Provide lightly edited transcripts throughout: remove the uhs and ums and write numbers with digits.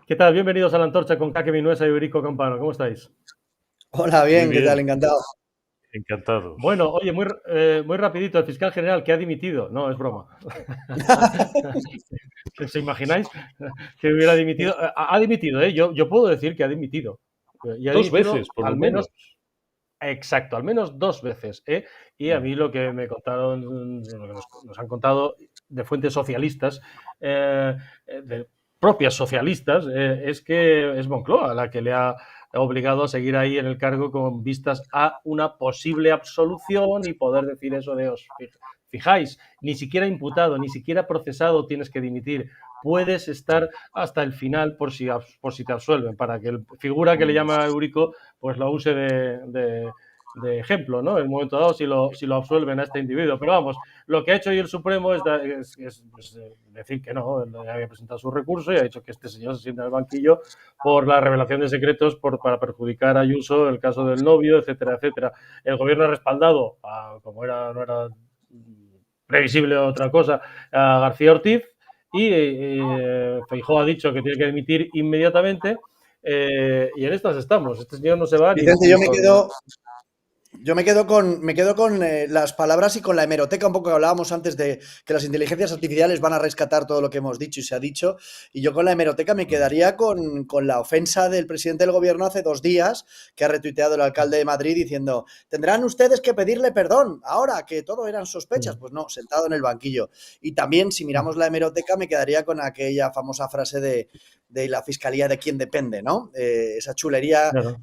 ¿Qué tal? Bienvenidos a La Antorcha con Kake Minuesa y Eurico Campano. ¿Cómo estáis? Hola, Muy bien, ¿qué tal? bien, Encantado. encantados. Bueno, oye, muy rapidito, el fiscal general que ha dimitido. No, es broma. ¿Os imagináis que hubiera dimitido? Ha dimitido, ¿eh? Yo puedo decir que ha dimitido. Y ha Dos dimitido veces, por lo al menos, menos. exacto, al menos dos veces, ¿eh? Y a Mm. mí lo que me contaron, lo que nos han contado de fuentes socialistas, de propias socialistas, es que es Moncloa la que le ha obligado a seguir ahí en el cargo con vistas a una posible absolución y poder decir eso de os fijáis, ni siquiera imputado, ni siquiera procesado tienes que dimitir. Puedes estar hasta el final por si te absuelven, para que el figura que le llama Eurico pues lo use de ejemplo, ¿no? En un momento dado, si lo absuelven a este individuo. Pero vamos, lo que ha hecho hoy el Supremo es pues, decir que no, él había presentado su recurso y ha dicho que este señor se sienta en el banquillo por la revelación de secretos para perjudicar a Ayuso, el caso del novio, etcétera, etcétera. El gobierno ha respaldado, como no era previsible otra cosa, a García Ortiz y Feijóo ha dicho que tiene que dimitir inmediatamente. Y en estas estamos. Este señor no se va Vicente, ni con. yo me quedo con las palabras y con la hemeroteca, un poco que hablábamos antes de que las inteligencias artificiales van a rescatar todo lo que hemos dicho y se ha dicho. Y yo con la hemeroteca me quedaría con la ofensa del presidente del gobierno hace 2 días, que ha retuiteado el alcalde de Madrid diciendo: tendrán ustedes que pedirle perdón ahora que todo eran sospechas. Pues no, sentado en el banquillo. Y también, si miramos la hemeroteca, me quedaría con aquella famosa frase de la fiscalía de quien depende, ¿no? Esa chulería Claro,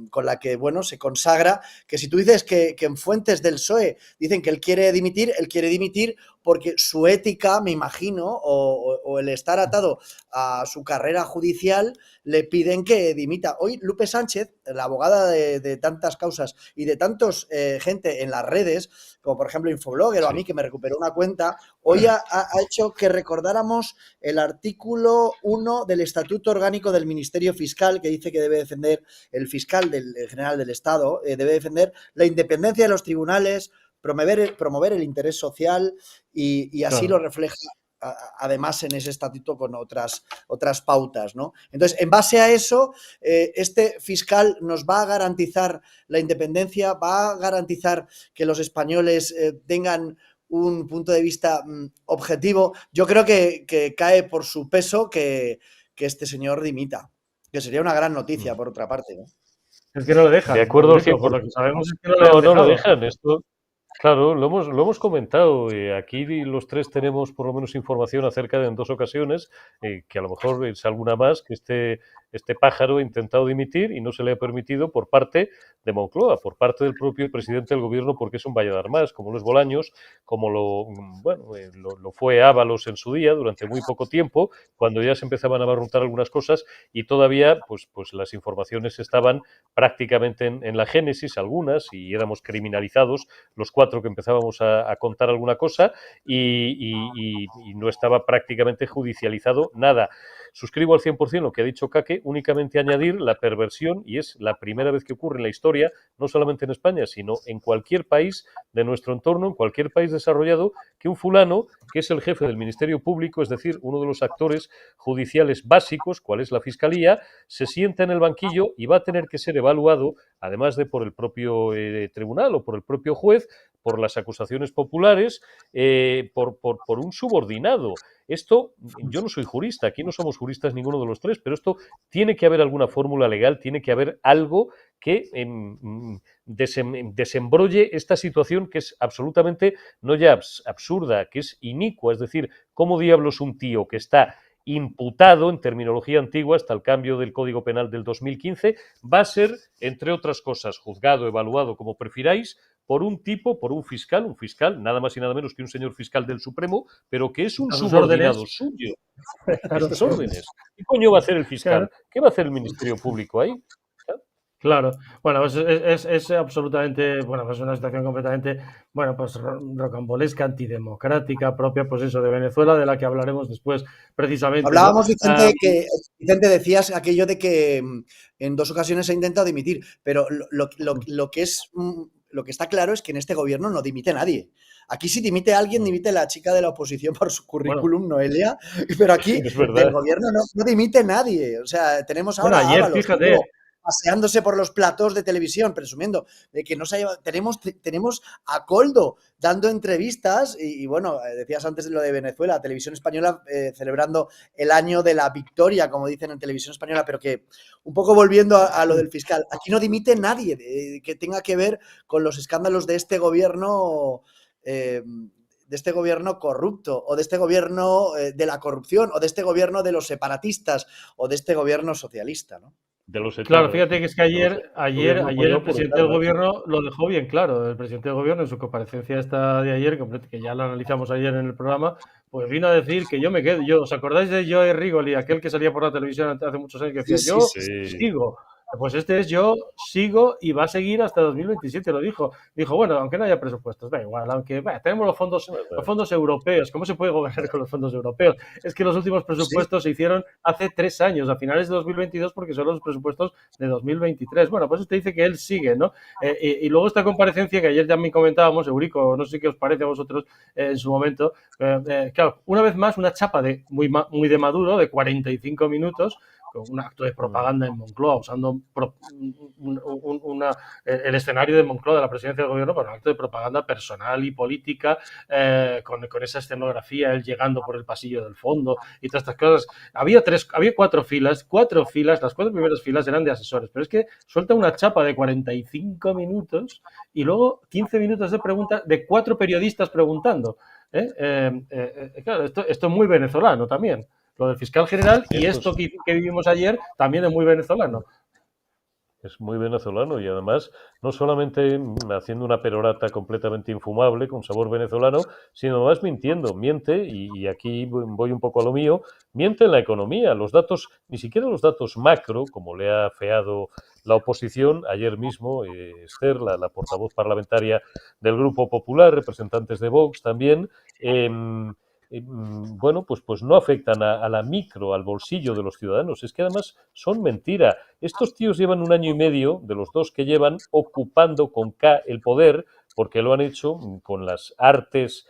con la que, bueno, se consagra que si tú dices que en fuentes del PSOE dicen que él quiere dimitir porque su ética, me imagino, o el estar atado a su carrera judicial, le piden que dimita. Hoy Lupe Sánchez, la abogada de tantas causas y de tantos gente en las redes, como por ejemplo Infoblogger o a mí Sí. que me recuperó una cuenta, hoy ha hecho que recordáramos el artículo 1 del Estatuto Orgánico del Ministerio Fiscal, que dice que debe defender el fiscal general del Estado, debe defender la independencia de los tribunales, promover el interés social y así lo claro. refleja además en ese estatuto con otras pautas, ¿no? Entonces, en base a eso, este fiscal nos va a garantizar la independencia, va a garantizar que los españoles tengan un punto de vista objetivo. Yo creo que cae por su peso que este señor dimita, que sería una gran noticia, por otra parte, ¿no? Es que no le De dejan, acuerdo al Eurico, por lo 100%. que sabemos es que no le han No, no le dejado. dejan. Esto, claro, lo hemos comentado. Aquí los tres tenemos por lo menos información acerca de en dos ocasiones, que a lo mejor es alguna más, que este pájaro ha intentado dimitir y no se le ha permitido por parte de Moncloa, por parte del propio presidente del gobierno, porque es un valladar más, como lo es Bolaños, como lo fue Ábalos en su día, durante muy poco tiempo, cuando ya se empezaban a barruntar algunas cosas y todavía pues las informaciones estaban prácticamente en la génesis, algunas, y éramos criminalizados los cuatro que empezábamos a contar alguna cosa y no estaba prácticamente judicializado nada. Suscribo al 100% lo que ha dicho Kake, únicamente añadir la perversión, y es la primera vez que ocurre en la historia, no solamente en España, sino en cualquier país de nuestro entorno, en cualquier país desarrollado, que un fulano, que es el jefe del Ministerio Público, es decir, uno de los actores judiciales básicos, cuál es la Fiscalía, se sienta en el banquillo y va a tener que ser evaluado, además de por el propio tribunal o por el propio juez, por las acusaciones populares, por un subordinado. Esto, yo no soy jurista, aquí no somos juristas ninguno de los tres, pero esto tiene que haber alguna fórmula legal, tiene que haber algo que desembrolle esta situación que es absolutamente, no ya absurda, que es inicua, es decir, ¿cómo diablos un tío que está imputado en terminología antigua hasta el cambio del Código Penal del 2015, va a ser, entre otras cosas, juzgado, evaluado, como prefiráis, por un fiscal, nada más y nada menos que un señor fiscal del Supremo, pero que es un A sus órdenes, subordinado suyo, a claro, sus órdenes. ¿Qué coño va a hacer el claro, fiscal? ¿Qué va a hacer el Ministerio Público ahí? claro. Bueno, pues es absolutamente, bueno, pues una situación completamente, bueno, pues rocambolesca, antidemocrática, propia, pues eso, de Venezuela, de la que hablaremos después, precisamente, ¿no? Hablábamos, Vicente, decías aquello de que en 2 ocasiones ha intentado dimitir, pero lo que es lo que está claro es que en este gobierno no dimite nadie. Aquí si dimite alguien, dimite la chica de la oposición por su currículum, Noelia, pero aquí del gobierno no dimite nadie. O sea, tenemos ahora a Ábalos, fíjate, paseándose por los platós de televisión, presumiendo de que no se ha llevado. Tenemos a Koldo dando entrevistas y bueno, decías antes de lo de Venezuela, Televisión Española celebrando el año de la victoria, como dicen en Televisión Española, pero que un poco volviendo a lo del fiscal, aquí no dimite nadie que tenga que ver con los escándalos de este gobierno corrupto, o de este gobierno de la corrupción, o de este gobierno de los separatistas, o de este gobierno socialista, ¿no? De los claro, fíjate que es que ayer el presidente del gobierno lo dejó bien claro. El presidente del gobierno en su comparecencia esta de ayer, que ya la analizamos ayer en el programa, pues vino a decir que yo me quedo. ¿Os acordáis de Joe Rigoli, aquel que salía por la televisión hace muchos años que decía sigo? Pues este es yo sigo y va a seguir hasta 2027, lo dijo. Dijo, bueno, aunque no haya presupuestos, da igual, aunque tenemos los fondos europeos. ¿Cómo se puede gobernar con los fondos europeos? Es que los últimos presupuestos se hicieron hace 3 años, a finales de 2022, porque son los presupuestos de 2023. Bueno, pues usted dice que él sigue, ¿no? Y luego esta comparecencia que ayer también comentábamos, Eurico, no sé qué os parece a vosotros en su momento. Claro, una vez más, una chapa muy de Maduro, de 45 minutos, un acto de propaganda en Moncloa, usando el escenario de Moncloa, de la presidencia del gobierno, para un acto de propaganda personal y política, con esa escenografía, él llegando por el pasillo del fondo y todas estas cosas. Había 4 filas, las 4 primeras filas eran de asesores, pero es que suelta una chapa de 45 minutos y luego 15 minutos de pregunta de 4 periodistas preguntando. Claro, esto es muy venezolano también. Lo del fiscal general y esto que vivimos ayer también es muy venezolano. Es muy venezolano y además no solamente haciendo una perorata completamente infumable con sabor venezolano, sino además mintiendo. Miente, y aquí voy un poco a lo mío, miente en la economía. Los datos, ni siquiera los datos macro, como le ha afeado la oposición. Ayer mismo, Esther, la portavoz parlamentaria del Grupo Popular, representantes de Vox también, bueno, pues no afectan a la micro, al bolsillo de los ciudadanos. Es que además son mentira. Estos tíos llevan 1 año y medio, de los 2 que llevan, ocupando con K el poder, porque lo han hecho con las artes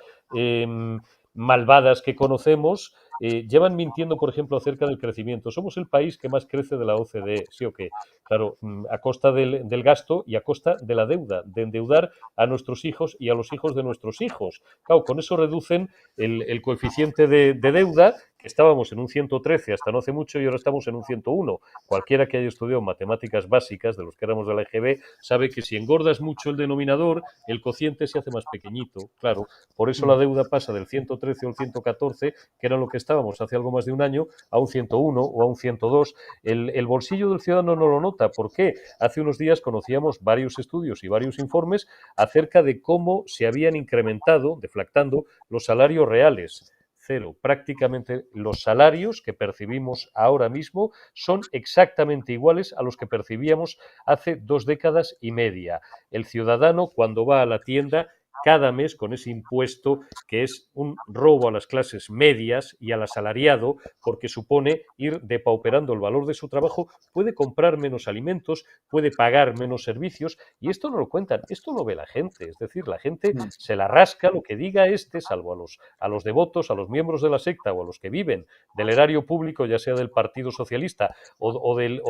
malvadas que conocemos. Llevan mintiendo, por ejemplo, acerca del crecimiento. Somos el país que más crece de la OCDE, ¿sí o qué? Claro, a costa del gasto y a costa de la deuda, de endeudar a nuestros hijos y a los hijos de nuestros hijos. Claro, con eso reducen el coeficiente de deuda, que estábamos en un 113 hasta no hace mucho y ahora estamos en un 101. Cualquiera que haya estudiado matemáticas básicas, de los que éramos de la EGB, sabe que si engordas mucho el denominador, el cociente se hace más pequeñito. Claro, por eso la deuda pasa del 113 al 114, que era lo que estábamos hace algo más de un año, a un 101 o a un 102. El bolsillo del ciudadano no lo nota. ¿Por qué? Hace unos días conocíamos varios estudios y varios informes acerca de cómo se habían incrementado, deflactando, los salarios reales. Cero. Prácticamente los salarios que percibimos ahora mismo son exactamente iguales a los que percibíamos hace 2 décadas y media. El ciudadano, cuando va a la tienda, cada mes con ese impuesto que es un robo a las clases medias y al asalariado, porque supone ir depauperando el valor de su trabajo, puede comprar menos alimentos, puede pagar menos servicios, y esto no lo cuentan, esto lo ve la gente. Es decir, la gente se la rasca lo que diga salvo a los devotos, a los miembros de la secta o a los que viven del erario público, ya sea del Partido Socialista o de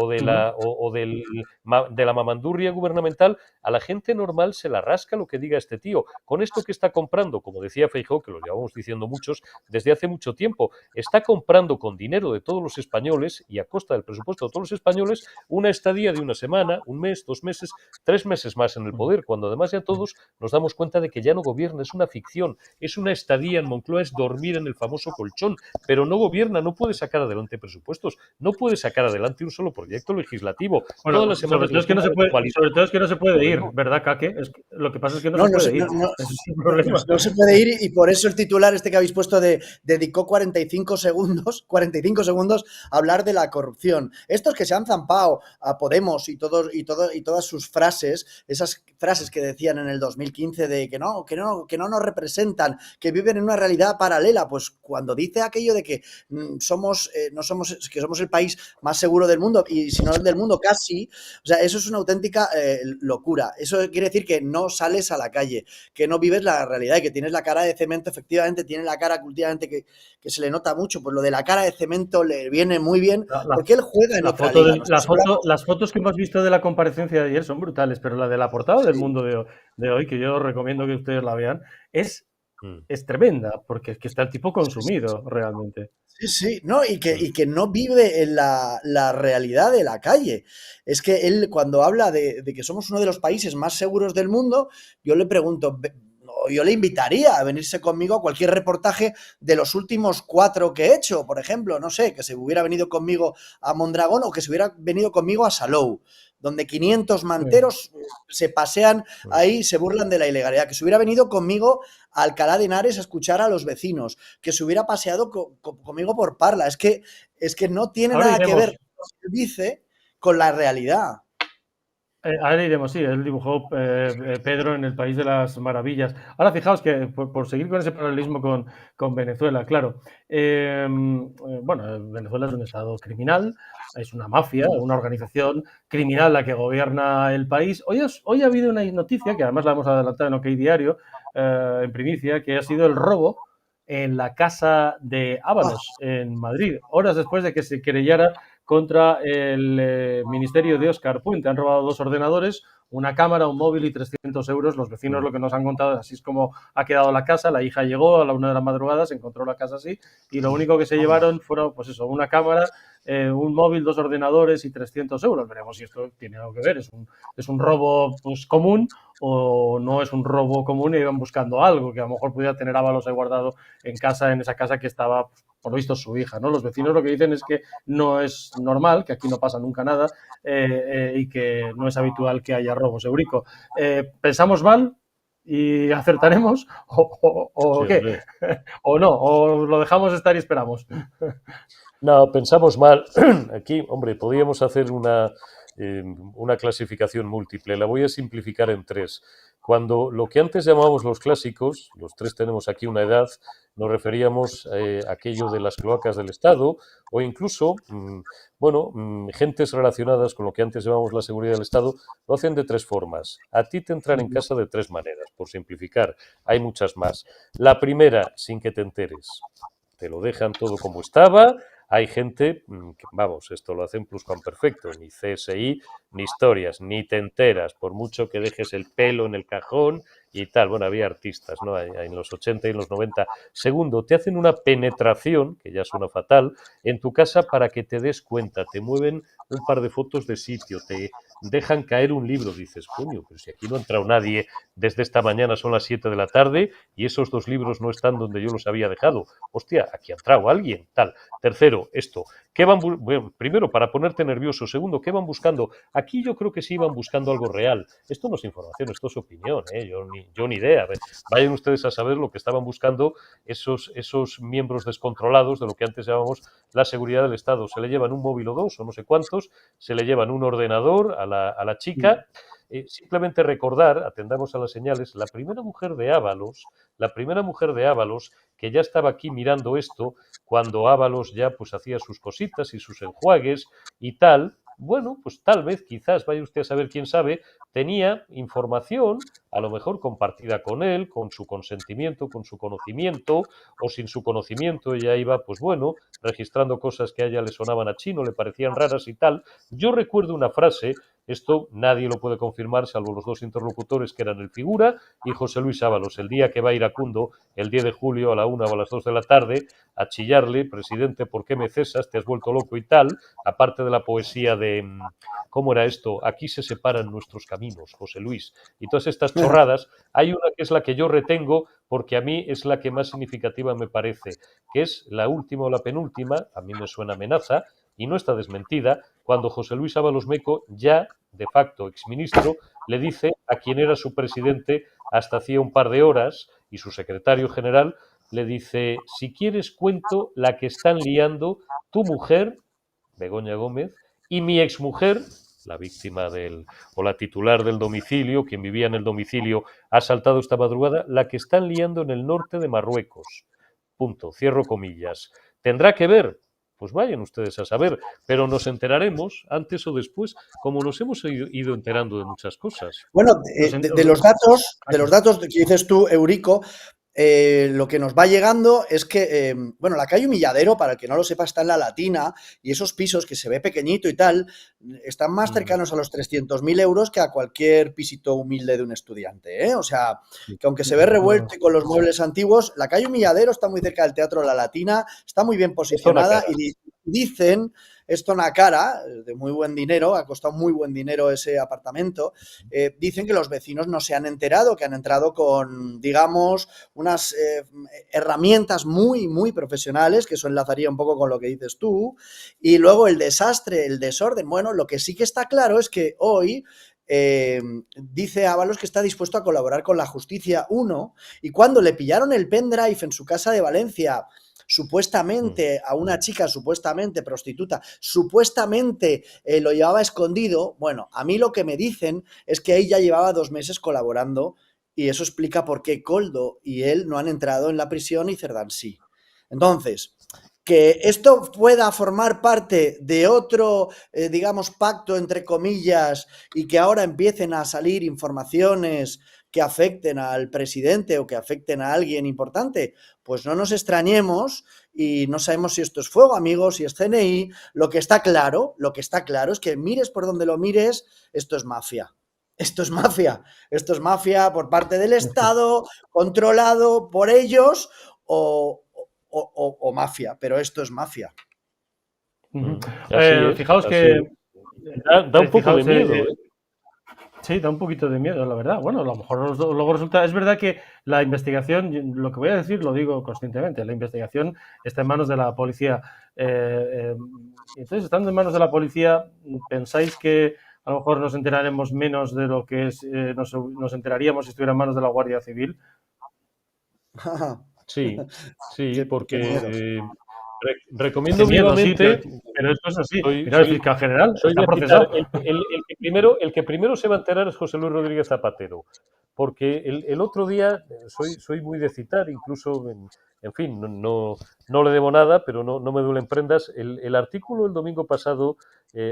la mamandurria gubernamental. A la gente normal se la rasca lo que diga este tío. Con esto que está comprando, como decía Feijóo, que lo llevamos diciendo muchos desde hace mucho tiempo, está comprando con dinero de todos los españoles y a costa del presupuesto de todos los españoles una estadía de 1 semana, 1 mes, 2 meses, 3 meses más en el poder, cuando además ya todos nos damos cuenta de que ya no gobierna, es una ficción, es una estadía en Moncloa, es dormir en el famoso colchón, pero no gobierna, no puede sacar adelante presupuestos, no puede sacar adelante un solo proyecto legislativo. Bueno, sobre todo es que no se puede ir, ¿verdad, Kake? Lo que pasa es que no se puede ir. No, Ese es el problema. no se puede ir y por eso el titular este que habéis puesto dedicó 45 segundos a hablar de la corrupción. Estos que se han zampado a Podemos y todas sus frases, esas frases que decían en el 2015 de que no nos representan, que viven en una realidad paralela, pues cuando dice aquello de que somos el país más seguro del mundo y si no el del mundo casi, o sea, eso es una auténtica locura. Eso quiere decir que no sales a la calle, que no vives la realidad y que tienes la cara de cemento. Efectivamente tiene la cara últimamente que se le nota mucho, pues lo de la cara de cemento le viene muy bien porque él juega en otra liga. Las fotos que hemos visto de la comparecencia de ayer son brutales, pero la de la portada del Mundo de hoy, que yo recomiendo que ustedes la vean, es tremenda, porque es que está el tipo consumido realmente. Sí, no, y que no vive en la realidad de la calle. Es que él, cuando habla de que somos uno de los países más seguros del mundo, yo le pregunto, yo le invitaría a venirse conmigo a cualquier reportaje de los últimos 4 que he hecho, por ejemplo, no sé, que se hubiera venido conmigo a Mondragón o que se hubiera venido conmigo a Salou, donde 500 manteros se pasean ahí, se burlan de la ilegalidad, que se hubiera venido conmigo a Alcalá de Henares a escuchar a los vecinos, que se hubiera paseado conmigo por Parla. Es que no tiene Ahora nada que iremos. ver lo que dice con la realidad. Ahora iremos, sí, él dibujó Pedro en el País de las Maravillas. Ahora fijaos que, por seguir con ese paralelismo con Venezuela, claro, bueno, Venezuela es un estado criminal, es una mafia, una organización criminal la que gobierna el país. Hoy ha habido una noticia, que además la hemos adelantado en OK Diario, en primicia, que ha sido el robo en la casa de Ábalos, en Madrid, horas después de que se querellara contra el ministerio de Óscar Puente. Han robado 2 ordenadores, una cámara, un móvil y 300 euros. Los vecinos lo que nos han contado, así es como ha quedado la casa. La hija llegó a la 1 de la madrugada, se encontró la casa así y lo único que se llevaron fueron, pues eso, una cámara, un móvil, 2 ordenadores y 300 euros. Veremos si esto tiene algo que ver. ¿Es un robo pues, común o no es un robo común y iban buscando algo que a lo mejor pudiera tener Ábalos ahí guardado en casa, en esa casa que estaba, por lo visto, su hija, ¿no? Los vecinos lo que dicen es que no es normal, que aquí no pasa nunca nada y que no es habitual que haya robos. Eurico, ¿pensamos mal y acertaremos o sí, qué? ¿O no? ¿O lo dejamos estar y esperamos? No, pensamos mal. Aquí, hombre, podríamos hacer una clasificación múltiple. La voy a simplificar en 3. Cuando lo que antes llamábamos los clásicos, los 3 tenemos aquí una edad, nos referíamos a aquello de las cloacas del Estado o incluso, gentes relacionadas con lo que antes llamábamos la seguridad del Estado, lo hacen de 3 formas. A ti te entran en casa de 3 maneras, por simplificar. Hay muchas más. La primera, sin que te enteres. Te lo dejan todo como estaba. Hay gente que, vamos, esto lo hacen pluscuamperfecto, ni CSI, ni historias, ni te enteras, por mucho que dejes el pelo en el cajón y tal. Bueno, había artistas, ¿no? En los 80 y en los 90. Segundo, te hacen una penetración, que ya suena fatal, en tu casa para que te des cuenta. Te mueven un par de fotos de sitio, te dejan caer un libro. Dices, coño, pero si aquí no ha entrado nadie desde esta mañana, son las 7 de la tarde y esos 2 libros no están donde yo los había dejado. Hostia, aquí ha entrado alguien, tal. Tercero, esto. Bueno, primero, para ponerte nervioso. Segundo, ¿qué van buscando? Aquí yo creo que sí iban buscando algo real. Esto no es información, esto es opinión, ¿eh? Yo ni idea. Vayan ustedes a saber lo que estaban buscando esos miembros descontrolados de lo que antes llamábamos la seguridad del Estado. Se le llevan un móvil o 2 o no sé cuántos, se le llevan un ordenador a la chica. Simplemente recordar, atendamos a las señales, la primera mujer de Ábalos, que ya estaba aquí mirando esto, cuando Ábalos ya pues hacía sus cositas y sus enjuagues y tal, bueno, pues tal vez, quizás, vaya usted a saber quién sabe, tenía información, a lo mejor compartida con él, con su consentimiento, con su conocimiento, o sin su conocimiento ella iba, pues bueno, registrando cosas que a ella le sonaban a chino, le parecían raras y tal. Yo recuerdo una frase, esto nadie lo puede confirmar, salvo los 2 interlocutores que eran el figura y José Luis Ábalos, el día que va iracundo, el 10 de julio a la 1 o a las 2 de la tarde, a chillarle, presidente, ¿por qué me cesas? Te has vuelto loco y tal, aparte de la poesía de, ¿cómo era esto? Aquí se separan nuestros caminos, José Luis, y todas estas chorradas. Hay una que es la que yo retengo porque a mí es la que más significativa me parece, que es la última o la penúltima, a mí me suena amenaza, y no está desmentida, cuando José Luis Ábalos Meco, ya de facto exministro, le dice a quien era su presidente hasta hacía un par de horas, y su secretario general le dice: si quieres cuento la que están liando tu mujer, Begoña Gómez, y mi exmujer, la víctima o la titular del domicilio, quien vivía en el domicilio, ha asaltado esta madrugada, la que están liando en el norte de Marruecos. Punto, cierro comillas. ¿Tendrá que ver? Pues vayan ustedes a saber, pero nos enteraremos antes o después, como nos hemos ido enterando de muchas cosas. Bueno, de los datos que dices tú, Eurico, lo que nos va llegando es que, bueno, la calle Humilladero, para el que no lo sepa, está en la Latina, y esos pisos que se ve pequeñito y tal, están más cercanos a los 300.000 euros que a cualquier pisito humilde de un estudiante, ¿eh? O sea, que aunque se ve revuelto y con los muebles antiguos, la calle Humilladero está muy cerca del Teatro La Latina, está muy bien posicionada y dicen, esto en la cara, de muy buen dinero, ha costado muy buen dinero ese apartamento, dicen que los vecinos no se han enterado, que han entrado con, digamos, unas herramientas muy, muy profesionales, que eso enlazaría un poco con lo que dices tú, y luego el desastre, el desorden. Bueno, lo que sí que está claro es que hoy dice Ábalos que está dispuesto a colaborar con la justicia 1, y cuando le pillaron el pendrive en su casa de Valencia, supuestamente a una chica supuestamente prostituta, supuestamente lo llevaba escondido, bueno, a mí lo que me dicen es que ella llevaba 2 meses colaborando, y eso explica por qué Koldo y él no han entrado en la prisión y Cerdán sí. Entonces, que esto pueda formar parte de otro, digamos, pacto, entre comillas, y que ahora empiecen a salir informaciones que afecten al presidente o que afecten a alguien importante, pues no nos extrañemos, y no sabemos si esto es fuego, amigos, si es CNI. Lo que está claro es que mires por donde lo mires, esto es mafia. Esto es mafia. Esto es mafia por parte del Estado, controlado por ellos, o mafia, pero esto es mafia. Así es, Fijaos así que... Da un poco de miedo, ¿eh? Sí, da un poquito de miedo, la verdad. Bueno, a lo mejor luego resulta... Es verdad que la investigación, lo que voy a decir lo digo conscientemente, la investigación está en manos de la policía. Entonces, estando en manos de la policía, ¿pensáis que a lo mejor nos enteraremos menos de lo que nos enteraríamos si estuviera en manos de la Guardia Civil? Sí, sí, porque qué recomiendo miedo, sí, vivamente... pero esto es así. Soy, Mira, el soy, fiscal general soy está de citar, procesado. el que primero se va a enterar es José Luis Rodríguez Zapatero, porque el otro día soy muy de citar, incluso, en fin, no le debo nada, pero no me duelen prendas. El artículo el domingo pasado,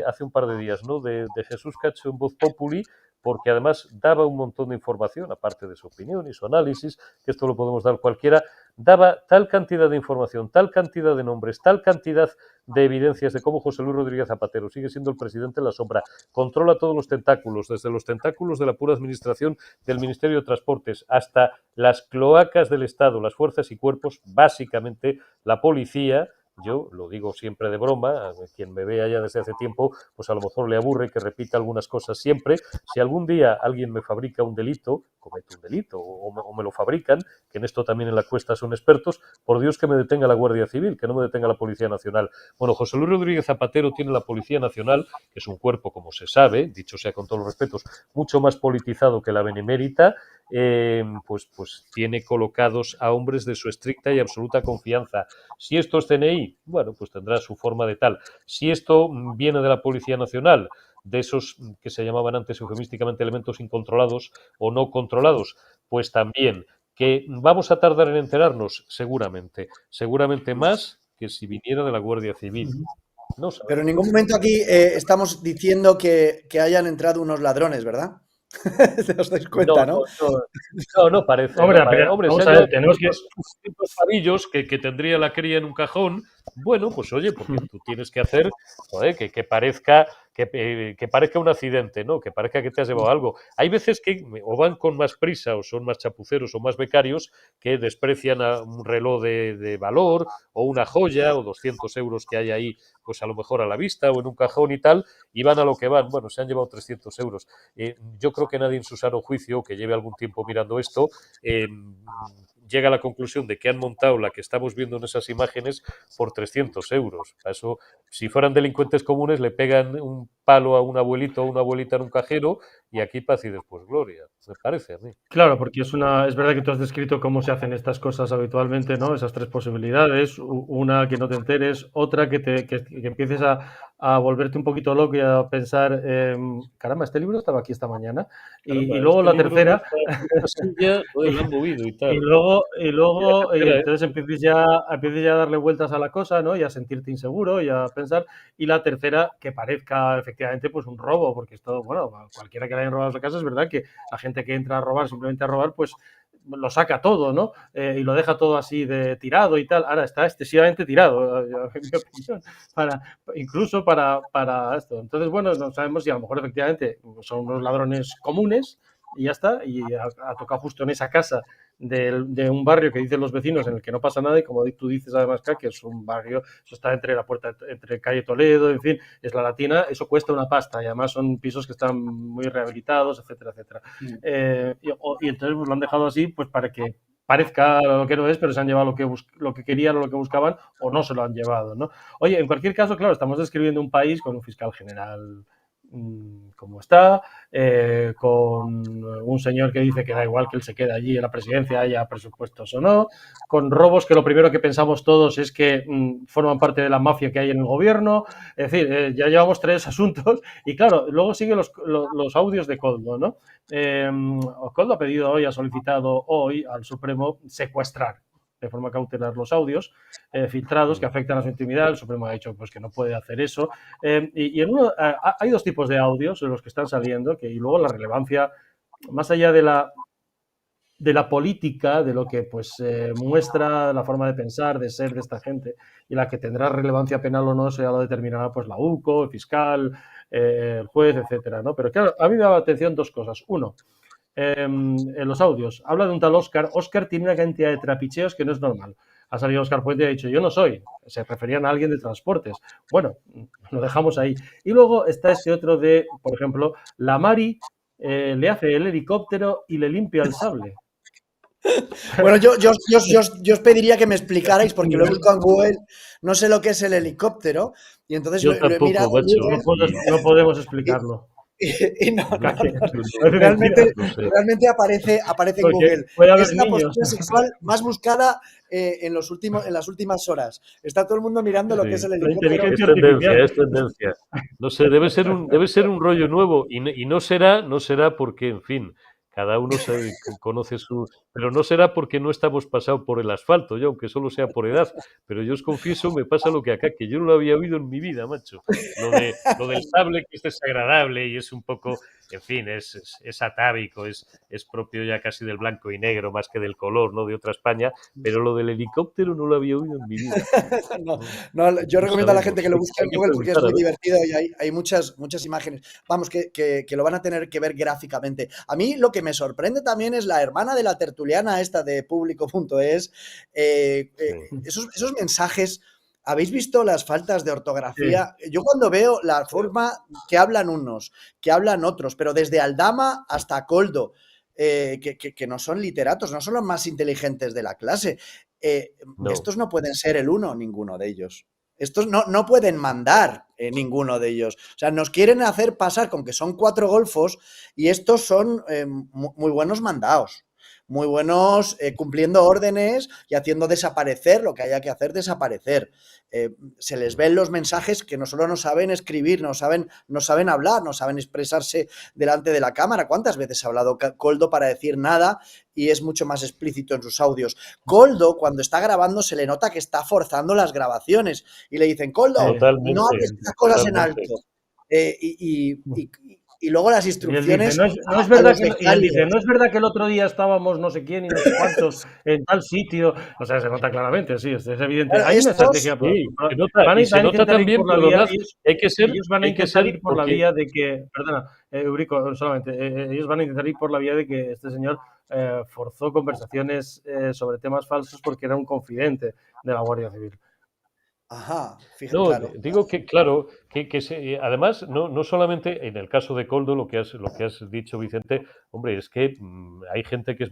hace un par de días, ¿no?, de Jesús Cacho en Voz Populi, porque además daba un montón de información, aparte de su opinión y su análisis, que esto lo podemos dar cualquiera, daba tal cantidad de información, tal cantidad de nombres, tal cantidad de evidencias de cómo José Luis Rodríguez Zapatero sigue siendo el presidente en la sombra, controla todos los tentáculos, desde los tentáculos de la pura administración del Ministerio de Transportes hasta las cloacas del Estado, las fuerzas y cuerpos, básicamente la policía. Yo lo digo siempre de broma, a quien me vea ya desde hace tiempo, pues a lo mejor le aburre que repita algunas cosas siempre. Si algún día alguien me fabrica un delito, comete un delito o me lo fabrican, que en esto también en la Cuesta son expertos, por Dios que me detenga la Guardia Civil, que no me detenga la Policía Nacional. Bueno, José Luis Rodríguez Zapatero tiene la Policía Nacional, que es un cuerpo, como se sabe, dicho sea con todos los respetos, mucho más politizado que la Benemérita, pues tiene colocados a hombres de su estricta y absoluta confianza. Si esto es CNI, bueno, pues tendrá su forma de tal. Si esto viene de la Policía Nacional, de esos que se llamaban antes eufemísticamente elementos incontrolados o no controlados, pues también. ¿Que vamos a tardar en enterarnos? Seguramente más que si viniera de la Guardia Civil. No sabemos. Pero en ningún momento aquí estamos diciendo que hayan entrado unos ladrones, ¿verdad? ¿Te os dais cuenta, no? No parece. Hombre, No parece. pero Hombre, vamos se a han ver, llevado tenemos que... estos pavillos que tendría la cría en un cajón. Bueno, pues oye, porque tú tienes que hacer, joder, que parezca un accidente, ¿no? Que parezca que te has llevado algo. Hay veces que o van con más prisa o son más chapuceros o más becarios que desprecian a un reloj de valor o una joya o 200 euros que hay ahí, pues a lo mejor a la vista o en un cajón y tal, y van a lo que van. Bueno, se han llevado 300 euros. Yo creo que nadie en su sano juicio que lleve algún tiempo mirando esto llega a la conclusión de que han montado la que estamos viendo en esas imágenes por 300 euros. A eso, si fueran delincuentes comunes, le pegan un palo a un abuelito o una abuelita en un cajero y aquí paz y después gloria, me parece a mí. Claro, porque es verdad que tú has descrito cómo se hacen estas cosas habitualmente, ¿no? Esas tres posibilidades, una que no te enteres, otra que empieces a volverte un poquito loco y a pensar, caramba, este libro estaba aquí esta mañana, y Caramba, luego este la libro no tercera, está en esta silla, joder, lo han movido y y tal. luego, Tercera, ¿eh? entonces empieces ya a darle vueltas a la cosa, ¿no? Y a sentirte inseguro y a pensar, y la tercera, que parezca efectivamente pues un robo, porque esto, bueno, cualquiera que le hayan robado su casa, es verdad que la gente que entra a robar, simplemente a robar, pues lo saca todo, ¿no? Y lo deja todo así de tirado y tal. Ahora está excesivamente tirado, en mi opinión, incluso para esto. Entonces, bueno, no sabemos si a lo mejor efectivamente son unos ladrones comunes y ya está, y ha tocado justo en esa casa de un barrio que dicen los vecinos en el que no pasa nada, y como tú dices además, que es un barrio, eso está entre calle Toledo, en fin, es la Latina, eso cuesta una pasta, y además son pisos que están muy rehabilitados, etcétera, etcétera. Y entonces pues, lo han dejado así, pues para que parezca lo que no es, pero se han llevado lo que querían o lo que buscaban, o no se lo han llevado, ¿no? Oye, en cualquier caso, claro, estamos describiendo un país con un fiscal general como está, con un señor que dice que da igual que él se quede allí en la presidencia, haya presupuestos o no, con robos que lo primero que pensamos todos es que forman parte de la mafia que hay en el gobierno. Es decir, ya llevamos 3 asuntos y claro, luego siguen los audios de Koldo, ¿no? Koldo ha solicitado hoy al Supremo secuestrar de forma cautelar los audios filtrados que afectan a su intimidad. El Supremo ha dicho pues, que no puede hacer eso. Y hay dos tipos de audios en los que están saliendo, y luego la relevancia, más allá de la política, de lo que pues muestra la forma de pensar, de ser de esta gente, y la que tendrá relevancia penal o no, ya lo determinará pues la UCO, el fiscal, el juez, etcétera, ¿no? Pero claro, a mí me da la atención dos cosas. Uno, en los audios, habla de un tal Óscar. Óscar tiene una cantidad de trapicheos que no es normal. Ha salido Óscar Puente y ha dicho, yo no soy. Se referían a alguien de transportes. Bueno, lo dejamos ahí. Y luego está este otro de, por ejemplo, la Mari le hace el helicóptero y le limpia el sable. Bueno, yo os pediría que me explicarais, porque lo he buscado en Google, no sé lo que es el helicóptero, y entonces Yo lo he tampoco, mirado en macho. Google No podemos explicarlo. y no, No, no, no. no, Realmente, no sé. realmente aparece en Porque Google. puede haber Es la niños. postura sexual más buscada en las últimas horas. Está todo el mundo mirando lo que es Sí. el La helicóptero. inteligencia Es tendencia, artificial. es tendencia. No sé, debe ser un rollo nuevo y no será porque, en fin, cada uno conoce su... Pero no será porque no estamos pasado por el asfalto, yo, aunque solo sea por edad. Pero yo os confieso, me pasa lo que acá, que yo no lo había oído en mi vida, macho. Lo del sable, que es desagradable y es un poco, en fin, es atávico, es propio ya casi del blanco y negro, más que del color, ¿no? De otra España. Pero lo del helicóptero no lo había oído en mi vida. No, no, yo No recomiendo a la gente sabemos. que lo busque Hay en que Google porque es preguntar, a muy ver. divertido y hay muchas imágenes. Vamos, que lo van a tener que ver gráficamente. A mí lo que me sorprende también es la hermana de la tertuliana esta de Público.es. Esos mensajes. ¿Habéis visto las faltas de ortografía? Sí. Yo cuando veo la forma que hablan unos, que hablan otros, pero desde Aldama hasta Koldo, que no son literatos, no son los más inteligentes de la clase. No. Estos no pueden ser el uno, ninguno de ellos. Estos no pueden mandar ninguno de ellos. O sea, nos quieren hacer pasar con que son 4 golfos y estos son muy buenos mandados. Muy buenos cumpliendo órdenes y haciendo desaparecer lo que haya que hacer desaparecer. Se les ven los mensajes que no solo no saben escribir, no saben hablar, no saben expresarse delante de la cámara. ¿Cuántas veces ha hablado Koldo para decir nada y es mucho más explícito en sus audios? Koldo, cuando está grabando, se le nota que está forzando las grabaciones y le dicen, Koldo, Totalmente, no hables estas cosas en totalmente. alto. Y luego las Y él dice, instrucciones no es a verdad los que, y él dice, becarios. no es verdad que el otro día estábamos no sé quién y no sé cuántos en tal sitio. O sea, se nota claramente, sí, es evidente. Bueno, Hay una estos, estrategia. Sí, se Van a nota intentar ir también, por la vía, perdonad, ellos van a hay que intentar ser, ir por la porque vía de que, perdona, Eurico, solamente, ellos van a intentar ir por la vía de que este señor forzó conversaciones sobre temas falsos porque era un confidente de la Guardia Civil. Ajá, fíjate, no, claro. digo que, claro, además, no solamente en el caso de Koldo, lo que has dicho, Vicente, hombre, es que hay gente que es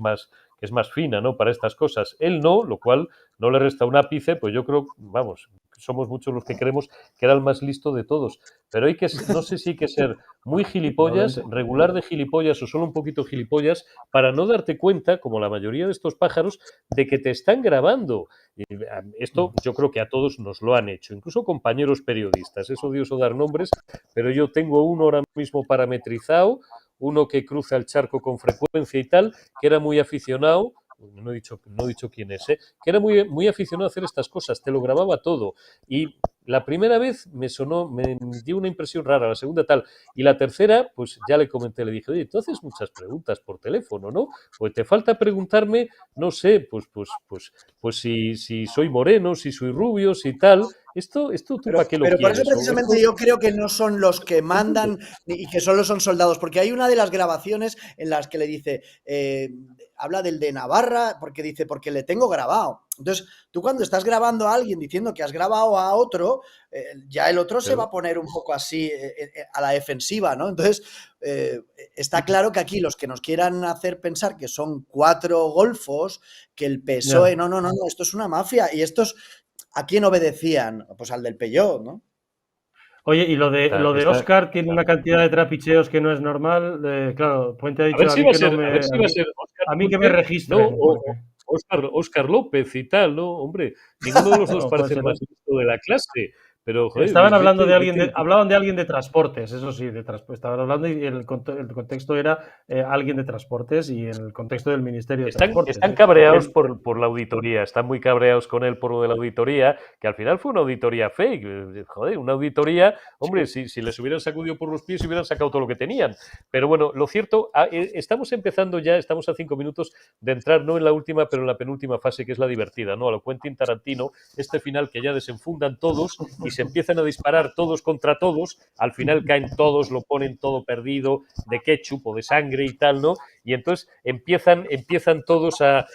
es más fina, ¿no?, para estas cosas. Él no, lo cual no le resta un ápice, pues yo creo, vamos, somos muchos los que creemos que era el más listo de todos. Pero no sé si hay que ser muy gilipollas, regular de gilipollas o solo un poquito gilipollas, para no darte cuenta, como la mayoría de estos pájaros, de que te están grabando. Y esto yo creo que a todos nos lo han hecho, incluso compañeros periodistas. Es odioso dar nombres, pero yo tengo uno ahora mismo parametrizado, uno que cruza el charco con frecuencia y tal, que era muy aficionado. No he dicho quién es, que era muy aficionado a hacer estas cosas, te lo grababa todo. Y la primera vez me dio una impresión rara, la segunda tal. Y la tercera, pues ya le comenté, le dije, oye, tú haces muchas preguntas por teléfono, ¿no? Pues te falta preguntarme, no sé, pues si soy moreno, si soy rubio, si tal. Esto tú para qué lo Pero por eso quieres. precisamente yo creo que no son los que mandan y que solo son soldados, porque hay una de las grabaciones en las que le dice, habla del de Navarra, porque le tengo grabado. Entonces, tú cuando estás grabando a alguien diciendo que has grabado a otro, ya el otro se va a poner un poco así a la defensiva, ¿no? Entonces, está claro que aquí los que nos quieran hacer pensar que son 4 golfos, que el PSOE, no, esto es una mafia y estos... ¿A quién obedecían? Pues al del Peugeot, ¿no? Oye, y lo de Óscar tiene una cantidad de trapicheos que no es normal. Claro, Puente ha A ver dicho si a mí va a que no ser, a ver si va a ser Óscar a mí que me Puente, registren. no, o Óscar López y tal, ¿no? Hombre, ninguno de los dos Bueno, puede parece ser. el más listo de la clase, pero, joder, Estaban hablando de hablaban de vete. alguien de transportes, eso sí, estaban hablando y el contexto era alguien de transportes y el contexto del Ministerio de Transportes. Están cabreados por la auditoría, están muy cabreados con él por lo de la auditoría, que al final fue una auditoría fake. Joder, una auditoría, hombre, si les hubieran sacudido por los pies, hubieran sacado todo lo que tenían. Pero bueno, lo cierto, estamos empezando ya, estamos a 5 minutos de entrar, no en la última, pero en la penúltima fase, que es la divertida, ¿no? A lo Quentin Tarantino, este final que ya desenfundan todos y se empiezan a disparar todos contra todos, al final caen todos, lo ponen todo perdido, de ketchup o de sangre y tal, ¿no? Y entonces empiezan todos a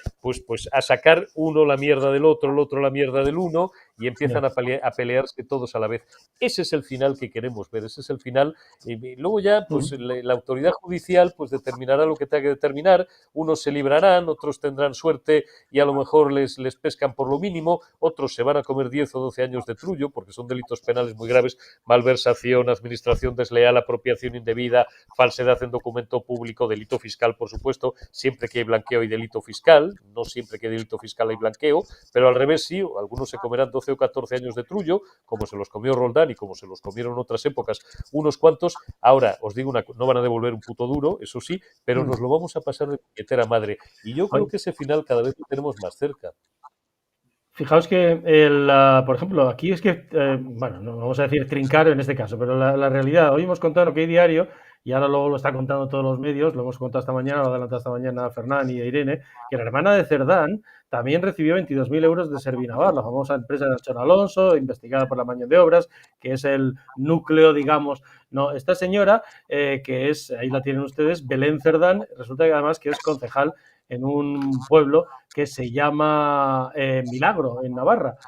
sacar uno la mierda del otro, el otro la mierda del uno, y empiezan a pelearse todos a la vez. Ese es el final que queremos ver, ese es el final. Y luego ya, pues la autoridad judicial pues determinará lo que tenga que determinar. Unos se librarán, otros tendrán suerte y a lo mejor les pescan por lo mínimo, otros se van a comer 10 o 12 años de trullo, porque son delitos penales muy graves: malversación, administración desleal, apropiación indebida, falsedad en documento público, delito fiscal, por supuesto, siempre que hay blanqueo y delito fiscal, no siempre que hay delito fiscal hay blanqueo, pero al revés sí, algunos se comerán 12 o 14 años de trullo, como se los comió Roldán y como se los comieron en otras épocas unos cuantos. Ahora, os digo no van a devolver un puto duro, eso sí, pero nos lo vamos a pasar de puñetera madre. Y yo creo que ese final cada vez lo tenemos más cerca. Fijaos que, por ejemplo, aquí es que, bueno, no vamos a decir trincar en este caso, pero la realidad, hoy hemos contado lo que hay diario y ahora luego lo está contando todos los medios, lo hemos contado esta mañana, lo ha adelantado esta mañana Fernán y Irene, que la hermana de Cerdán también recibió 22.000 euros de Servinavar, la famosa empresa de Anchón Alonso, investigada por la Mañana de Obras, que es el núcleo, digamos. No, esta señora, que es, ahí la tienen ustedes, Belén Cerdán, resulta que además que es concejal en un pueblo que se llama Milagro, en Navarra,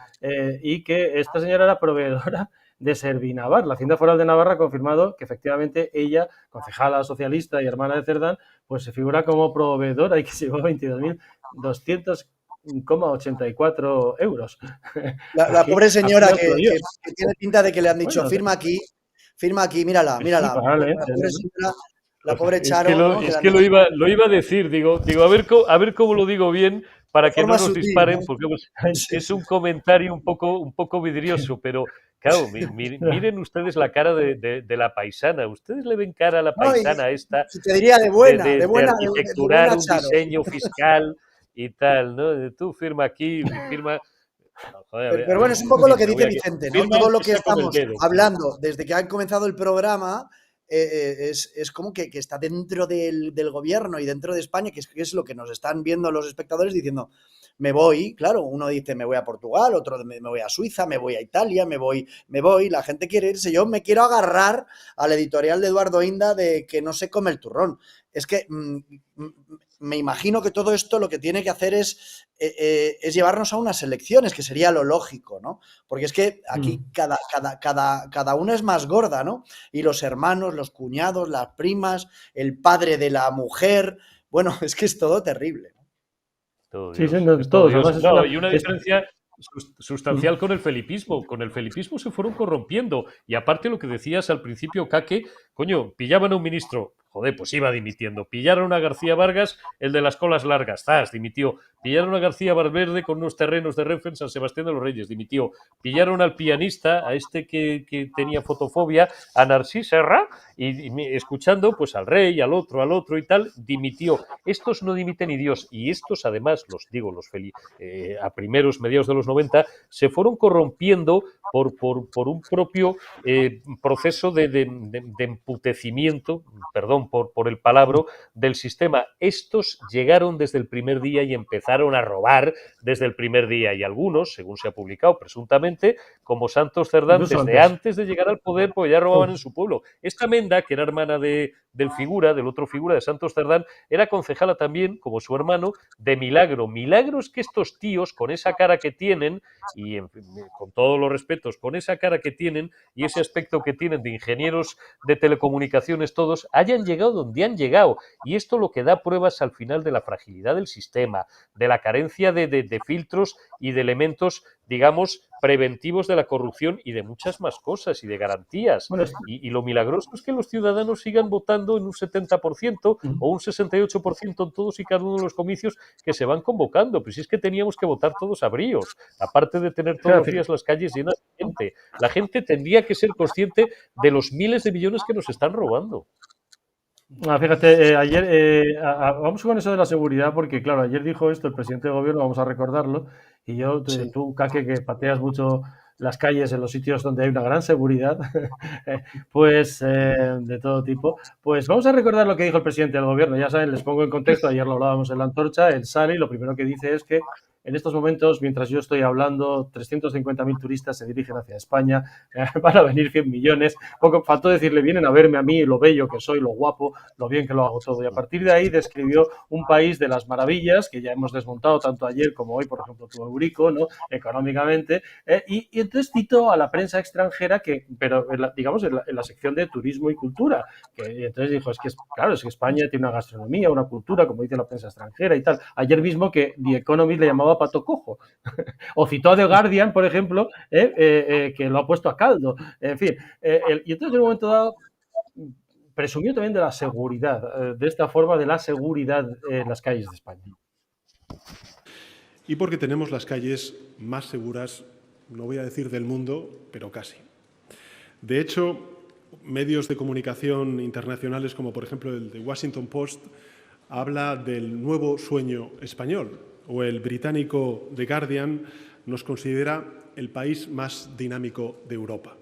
y que esta señora era proveedora de Servinavar. La Hacienda Foral de Navarra ha confirmado que efectivamente ella, concejala socialista y hermana de Cerdán, pues se figura como proveedora y que se llevó 22.200,84 euros. La pobre señora que tiene pinta de que le han dicho, bueno, firma aquí, mírala. Sí, la pobre señora, la pobre Charo. Es que lo iba a decir, digo, a ver cómo lo digo bien para que no nos disparen, porque es un comentario un poco vidrioso, pero claro, miren ustedes la cara de la paisana. Ustedes le ven cara a la paisana esta. Te diría de buena, de arquitecturar un diseño fiscal y tal, ¿no? Tú firma aquí, firma. No, joder, pero bueno, es un poco lo que dice Vicente, ¿no? Todo lo que estamos hablando desde que ha comenzado el programa es como que está dentro del gobierno y dentro de España, que es lo que nos están viendo los espectadores diciendo, me voy, claro, uno dice me voy a Portugal, otro me voy a Suiza, me voy a Italia, me voy, la gente quiere irse, yo me quiero agarrar al editorial de Eduardo Inda de que no se come el turrón. Es que me imagino que todo esto lo que tiene que hacer es llevarnos a unas elecciones, que sería lo lógico, ¿no? Porque es que aquí cada una es más gorda, ¿no? Y los hermanos, los cuñados, las primas, el padre de la mujer, bueno, es que es todo terrible. Todo Sí, sí, Dios. no, Es todo todos. Dios. Además, es No, una. y una diferencia sustancial con el felipismo. Con el felipismo se fueron corrompiendo. Y aparte lo que decías al principio, Caque, coño, pillaban a un ministro, joder, pues iba dimitiendo. Pillaron a García Vargas, el de las colas largas, ¡zas! Dimitió. Pillaron a García Valverde con unos terrenos de Renfe en San Sebastián de los Reyes, dimitió. Pillaron al pianista, a este que tenía fotofobia, a Narcís Serra, y escuchando pues al rey, al otro y tal, dimitió. Estos no dimiten ni Dios. Y estos, además, los digo, a primeros, mediados de los 90, se fueron corrompiendo por un propio proceso de emputecimiento, perdón por el palabra, del sistema. Estos llegaron desde el primer día y empezaron a robar desde el primer día. Y algunos, según se ha publicado presuntamente, como Santos Cerdán, Incluso desde antes. antes de llegar al poder, pues ya robaban en su pueblo. Esta Menda, que era hermana del otro figura, de Santos Cerdán, era concejala también, como su hermano, de Milagro. Milagro es que estos tíos, con esa cara que tienen, y con todos los respetos, con esa cara que tienen y ese aspecto que tienen de ingenieros de telecomunicaciones todos, hayan llegado donde han llegado. Y esto lo que da pruebas al final de la fragilidad del sistema, de la carencia de filtros y de elementos, digamos, preventivos de la corrupción y de muchas más cosas y de garantías. Bueno, Y lo milagroso es que los ciudadanos sigan votando en un 70% o un 68% en todos y cada uno de los comicios que se van convocando. Pues si es que teníamos que votar todos a bríos, aparte de tener todos los días las calles llenas de gente. La gente tendría que ser consciente de los miles de millones que nos están robando. Fíjate, ayer, vamos con eso de la seguridad, porque claro, ayer dijo esto el presidente de gobierno, vamos a recordarlo, y yo, Sí. tú, Kake, que pateas mucho las calles en los sitios donde hay una gran seguridad, pues de todo tipo, pues vamos a recordar lo que dijo el presidente del gobierno. Ya saben, les pongo en contexto, ayer lo hablábamos en la antorcha, él sale y lo primero que dice es que en estos momentos, mientras yo estoy hablando, 350.000 turistas se dirigen hacia España, van a venir 100 millones, poco faltó decirle, vienen a verme a mí, lo bello que soy, lo guapo, lo bien que lo hago todo. Y a partir de ahí describió un país de las maravillas, que ya hemos desmontado tanto ayer como hoy, por ejemplo, tu Eurico, ¿no? Económicamente, y entonces citó a la prensa extranjera, pero digamos en la sección de turismo y cultura, que entonces dijo, claro, es que España tiene una gastronomía, una cultura, como dice la prensa extranjera y tal. Ayer mismo que The Economist le llamaba pato cojo. O citó a The Guardian, por ejemplo, que lo ha puesto a caldo. En fin, y entonces en un momento dado presumió también de la seguridad, de esta forma de la seguridad en las calles de España. Y porque tenemos las calles más seguras, no voy a decir del mundo, pero casi. De hecho, medios de comunicación internacionales, como por ejemplo el The Washington Post, habla del nuevo sueño español, o el británico The Guardian nos considera el país más dinámico de Europa.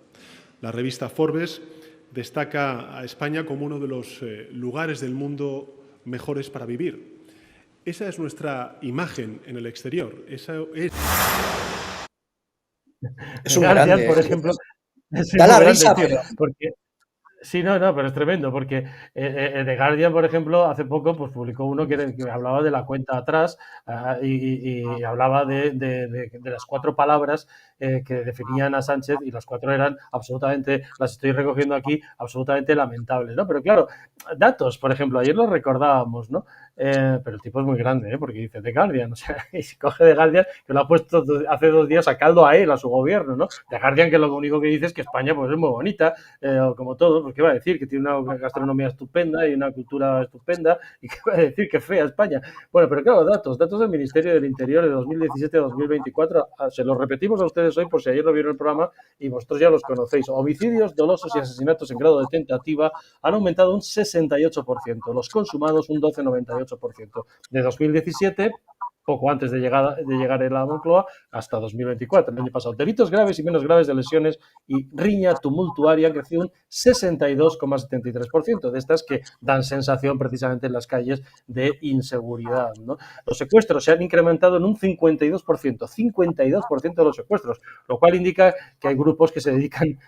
La revista Forbes destaca a España como uno de los lugares del mundo mejores para vivir. Esa es nuestra imagen en el exterior. Esa es un Guardian, grande. por ejemplo, es Da muy la grande, risa, tío, pero porque sí, no, pero es tremendo, porque The Guardian, por ejemplo, hace poco pues, publicó uno que hablaba de la cuenta atrás y hablaba de las 4 palabras que definían a Sánchez, y las 4 eran absolutamente, las estoy recogiendo aquí, absolutamente lamentables, ¿no? Pero claro, datos, por ejemplo, ayer los recordábamos, ¿no? Pero el tipo es muy grande, porque dice The Guardian, o sea, y se coge The Guardian, que lo ha puesto hace 2 días a caldo a él, a su gobierno, ¿no? The Guardian, que lo único que dice es que España pues, es muy bonita, como todo, pues qué va a decir, que tiene una gastronomía estupenda y una cultura estupenda, y qué va a decir que fea España. Bueno, pero claro, datos del Ministerio del Interior de 2017 a 2024, se los repetimos a ustedes hoy por si ayer no vieron el programa y vosotros ya los conocéis. Homicidios dolosos y asesinatos en grado de tentativa han aumentado un 68%, los consumados un 12,98%. De 2017, poco antes de llegar en la Moncloa, hasta 2024, el año pasado. Delitos graves y menos graves de lesiones y riña tumultuaria han crecido un 62,73%, de estas que dan sensación precisamente en las calles de inseguridad, ¿no? Los secuestros se han incrementado en un 52%, 52% de los secuestros, lo cual indica que hay grupos que se dedican,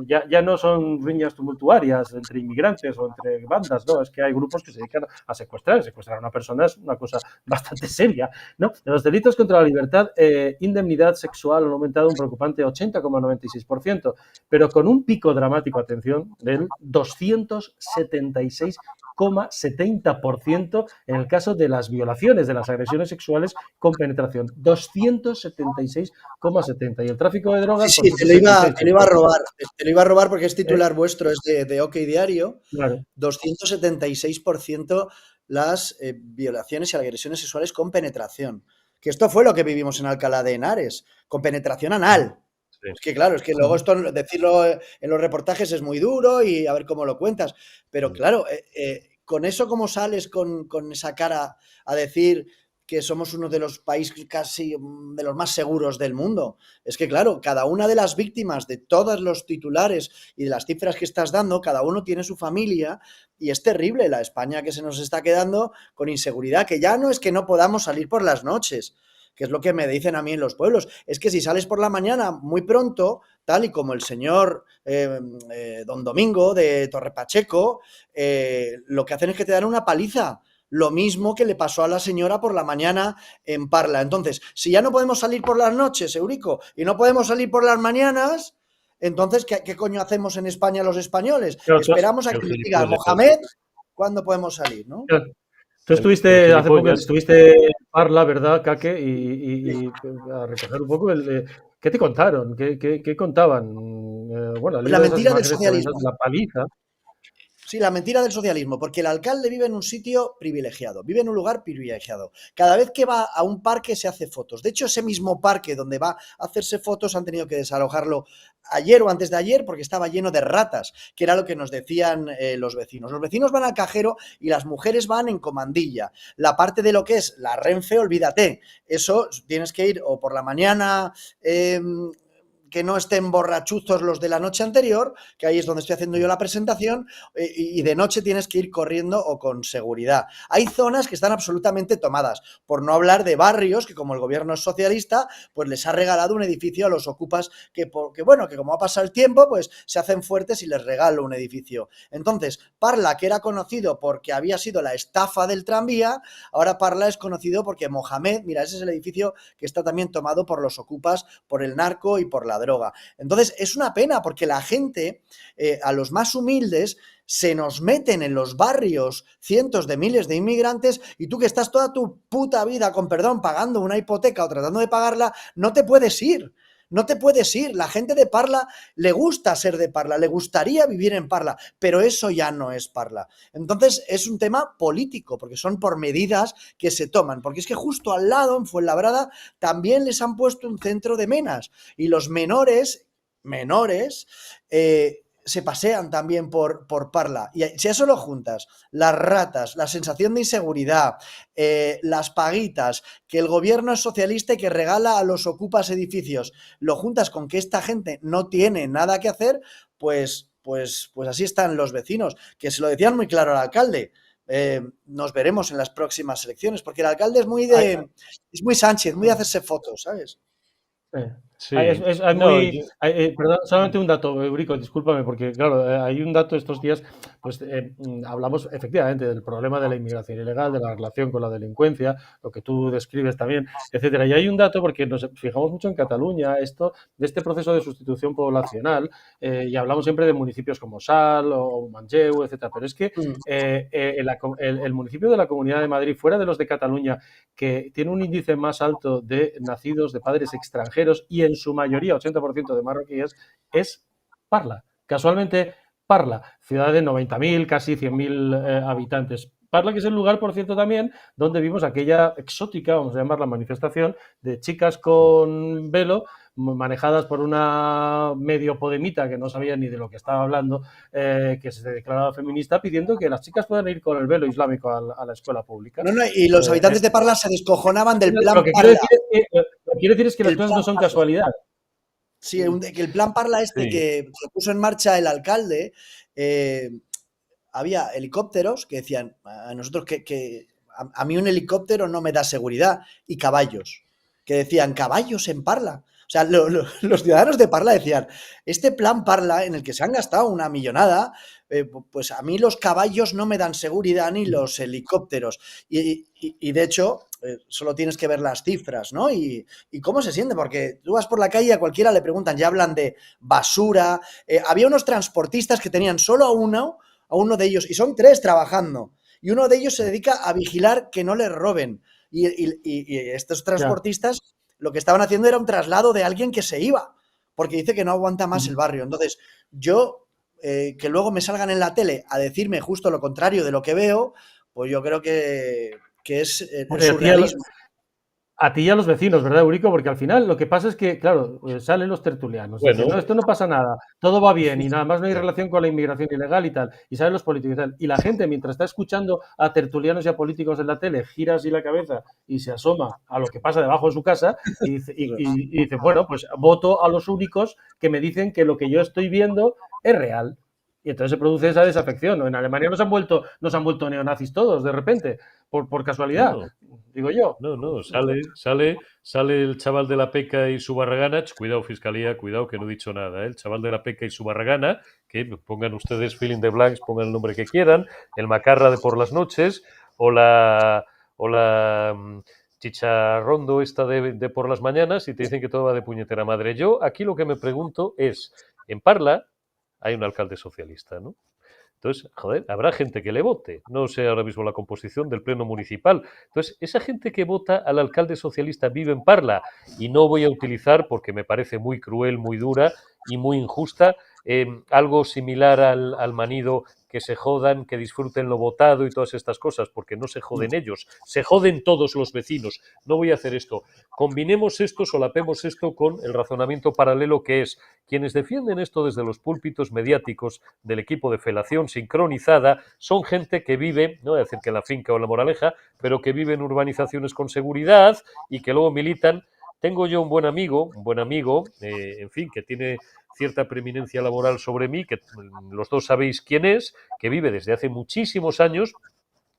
ya no son riñas tumultuarias entre inmigrantes o entre bandas, no, es que hay grupos que se dedican a secuestrar a una persona es una cosa bastante seria. No, en los delitos contra la libertad, indemnidad sexual han aumentado un preocupante 80,96%, pero con un pico dramático, atención, del 276,70% en el caso de las violaciones, de las agresiones sexuales con penetración. 276,70%. Y el tráfico de drogas, Sí, pues sí, un 66%. te lo iba a robar. Te lo iba a robar porque es titular vuestro, es de OK Diario. Claro. 276% las violaciones y agresiones sexuales con penetración. Que esto fue lo que vivimos en Alcalá de Henares, con penetración anal. Sí. Es que claro, es que luego esto decirlo en los reportajes es muy duro y a ver cómo lo cuentas. Pero claro, con eso, ¿cómo sales con esa cara a decir que somos uno de los países casi de los más seguros del mundo? Es que claro, cada una de las víctimas de todos los titulares y de las cifras que estás dando, cada uno tiene su familia y es terrible la España que se nos está quedando con inseguridad, que ya no es que no podamos salir por las noches, que es lo que me dicen a mí en los pueblos, es que si sales por la mañana muy pronto, tal y como el señor don Domingo de Torre Pacheco, lo que hacen es que te dan una paliza. Lo mismo que le pasó a la señora por la mañana en Parla. Entonces, si ya no podemos salir por las noches, Eurico, y no podemos salir por las mañanas, entonces, ¿qué coño hacemos en España los españoles? Claro, Esperamos a que nos diga Mohamed cuándo podemos salir, ¿no? Claro. Tú estuviste hace poco, estuviste en Parla, ¿verdad, Kake? Y a recoger un poco ¿qué te contaron? ¿Qué contaban? Bueno, Pues la mentira del socialismo. La paliza. Sí, la mentira del socialismo, porque el alcalde vive en un sitio privilegiado, vive en un lugar privilegiado. Cada vez que va a un parque se hace fotos. De hecho, ese mismo parque donde va a hacerse fotos han tenido que desalojarlo ayer o antes de ayer porque estaba lleno de ratas, que era lo que nos decían los vecinos. Los vecinos van al cajero y las mujeres van en comandilla. La parte de lo que es la Renfe, olvídate. Eso tienes que ir o por la mañana... que no estén borrachuzos los de la noche anterior, que ahí es donde estoy haciendo yo la presentación, y de noche tienes que ir corriendo o con seguridad. Hay zonas que están absolutamente tomadas, por no hablar de barrios que, como el gobierno es socialista, pues les ha regalado un edificio a los ocupas que como ha pasado el tiempo, pues se hacen fuertes y les regalo un edificio. Entonces, Parla, que era conocido porque había sido la estafa del tranvía, ahora Parla es conocido porque Mohamed, mira, ese es el edificio que está también tomado por los ocupas, por el narco y por la droga. Entonces, es una pena porque la gente, a los más humildes, se nos meten en los barrios cientos de miles de inmigrantes y tú que estás toda tu puta vida, con perdón, pagando una hipoteca o tratando de pagarla, no te puedes ir. No te puedes ir. La gente de Parla le gusta ser de Parla, le gustaría vivir en Parla, pero eso ya no es Parla. Entonces es un tema político, porque son por medidas que se toman. Porque es que justo al lado, en Fuenlabrada, también les han puesto un centro de menas. Y los menores, se pasean también por Parla. Y si a eso lo juntas, las ratas, la sensación de inseguridad, las paguitas, que el gobierno es socialista y que regala a los ocupas edificios, lo juntas con que esta gente no tiene nada que hacer, pues así están los vecinos, que se lo decían muy claro al alcalde. Nos veremos en las próximas elecciones, porque el alcalde es muy Sánchez, muy de hacerse fotos, ¿sabes? Sí. Perdón, solamente un dato, Eurico, discúlpame, porque claro, hay un dato estos días, pues hablamos efectivamente del problema de la inmigración ilegal, de la relación con la delincuencia, lo que tú describes también, etcétera. Y hay un dato, porque nos fijamos mucho en Cataluña, de este proceso de sustitución poblacional, y hablamos siempre de municipios como Sal o Manlleu, etcétera, pero es que el municipio de la Comunidad de Madrid, fuera de los de Cataluña, que tiene un índice más alto de nacidos de padres extranjeros y en su mayoría, 80% de marroquíes, es Parla. Casualmente, Parla, ciudad de 90.000, casi 100.000 habitantes. Parla, que es el lugar, por cierto, también donde vimos aquella exótica, vamos a llamar la manifestación, de chicas con velo manejadas por una medio podemita que no sabía ni de lo que estaba hablando, que se declaraba feminista, pidiendo que las chicas puedan ir con el velo islámico a la escuela pública. Y los habitantes de Parla se descojonaban del plan Lo que quiero decir es que las cosas no son casualidad. Sí, que el plan Parla que puso en marcha el alcalde, había helicópteros que decían a nosotros que a mí un helicóptero no me da seguridad, y caballos, que decían caballos en Parla. O sea, los ciudadanos de Parla decían, este plan Parla en el que se han gastado una millonada, pues a mí los caballos no me dan seguridad ni los helicópteros. Y de hecho, solo tienes que ver las cifras, ¿no? Y cómo se siente, porque tú vas por la calle y a cualquiera le preguntan, ya hablan de basura. Había unos transportistas que tenían solo a uno de ellos, y son 3 trabajando, y uno de ellos se dedica a vigilar que no les roben. Y estos transportistas lo que estaban haciendo era un traslado de alguien que se iba, porque dice que no aguanta más el barrio. Entonces, yo, que luego me salgan en la tele a decirme justo lo contrario de lo que veo, pues yo creo que es el surrealismo. A ti y a los vecinos, ¿verdad, Eurico? Porque al final lo que pasa es que, claro, salen los tertulianos. Dicen, no, esto no pasa nada, todo va bien y nada más no hay relación con la inmigración ilegal y tal. Y salen los políticos y tal. Y la gente, mientras está escuchando a tertulianos y a políticos en la tele, gira así la cabeza y se asoma a lo que pasa debajo de su casa y dice, bueno, pues voto a los únicos que me dicen que lo que yo estoy viendo es real. Y entonces se produce esa desafección. En Alemania nos han vuelto neonazis todos, de repente, por casualidad, digo yo. No, sale el chaval de la Peca y su barragana. Cuidado, Fiscalía, cuidado, que no he dicho nada. El chaval de la Peca y su barragana, que pongan ustedes fill in the blanks, pongan el nombre que quieran, el macarra de por las noches, o la chicharrondo esta de por las mañanas, y te dicen que todo va de puñetera madre. Yo aquí lo que me pregunto es, en Parla hay un alcalde socialista, ¿no? Entonces, joder, habrá gente que le vote. No sé ahora mismo la composición del pleno municipal. Entonces, esa gente que vota al alcalde socialista vive en Parla, y no voy a utilizar, porque me parece muy cruel, muy dura y muy injusta, algo similar al manido, que se jodan, que disfruten lo votado y todas estas cosas, porque no se joden ellos, se joden todos los vecinos. No voy a hacer esto. Combinemos esto, solapemos esto con el razonamiento paralelo, que es quienes defienden esto desde los púlpitos mediáticos del equipo de felación sincronizada son gente que vive, no voy a decir que en la finca o en la Moraleja, pero que vive en urbanizaciones con seguridad y que luego militan. Tengo yo un buen amigo, en fin, que tiene cierta preeminencia laboral sobre mí, que los dos sabéis quién es, que vive desde hace muchísimos años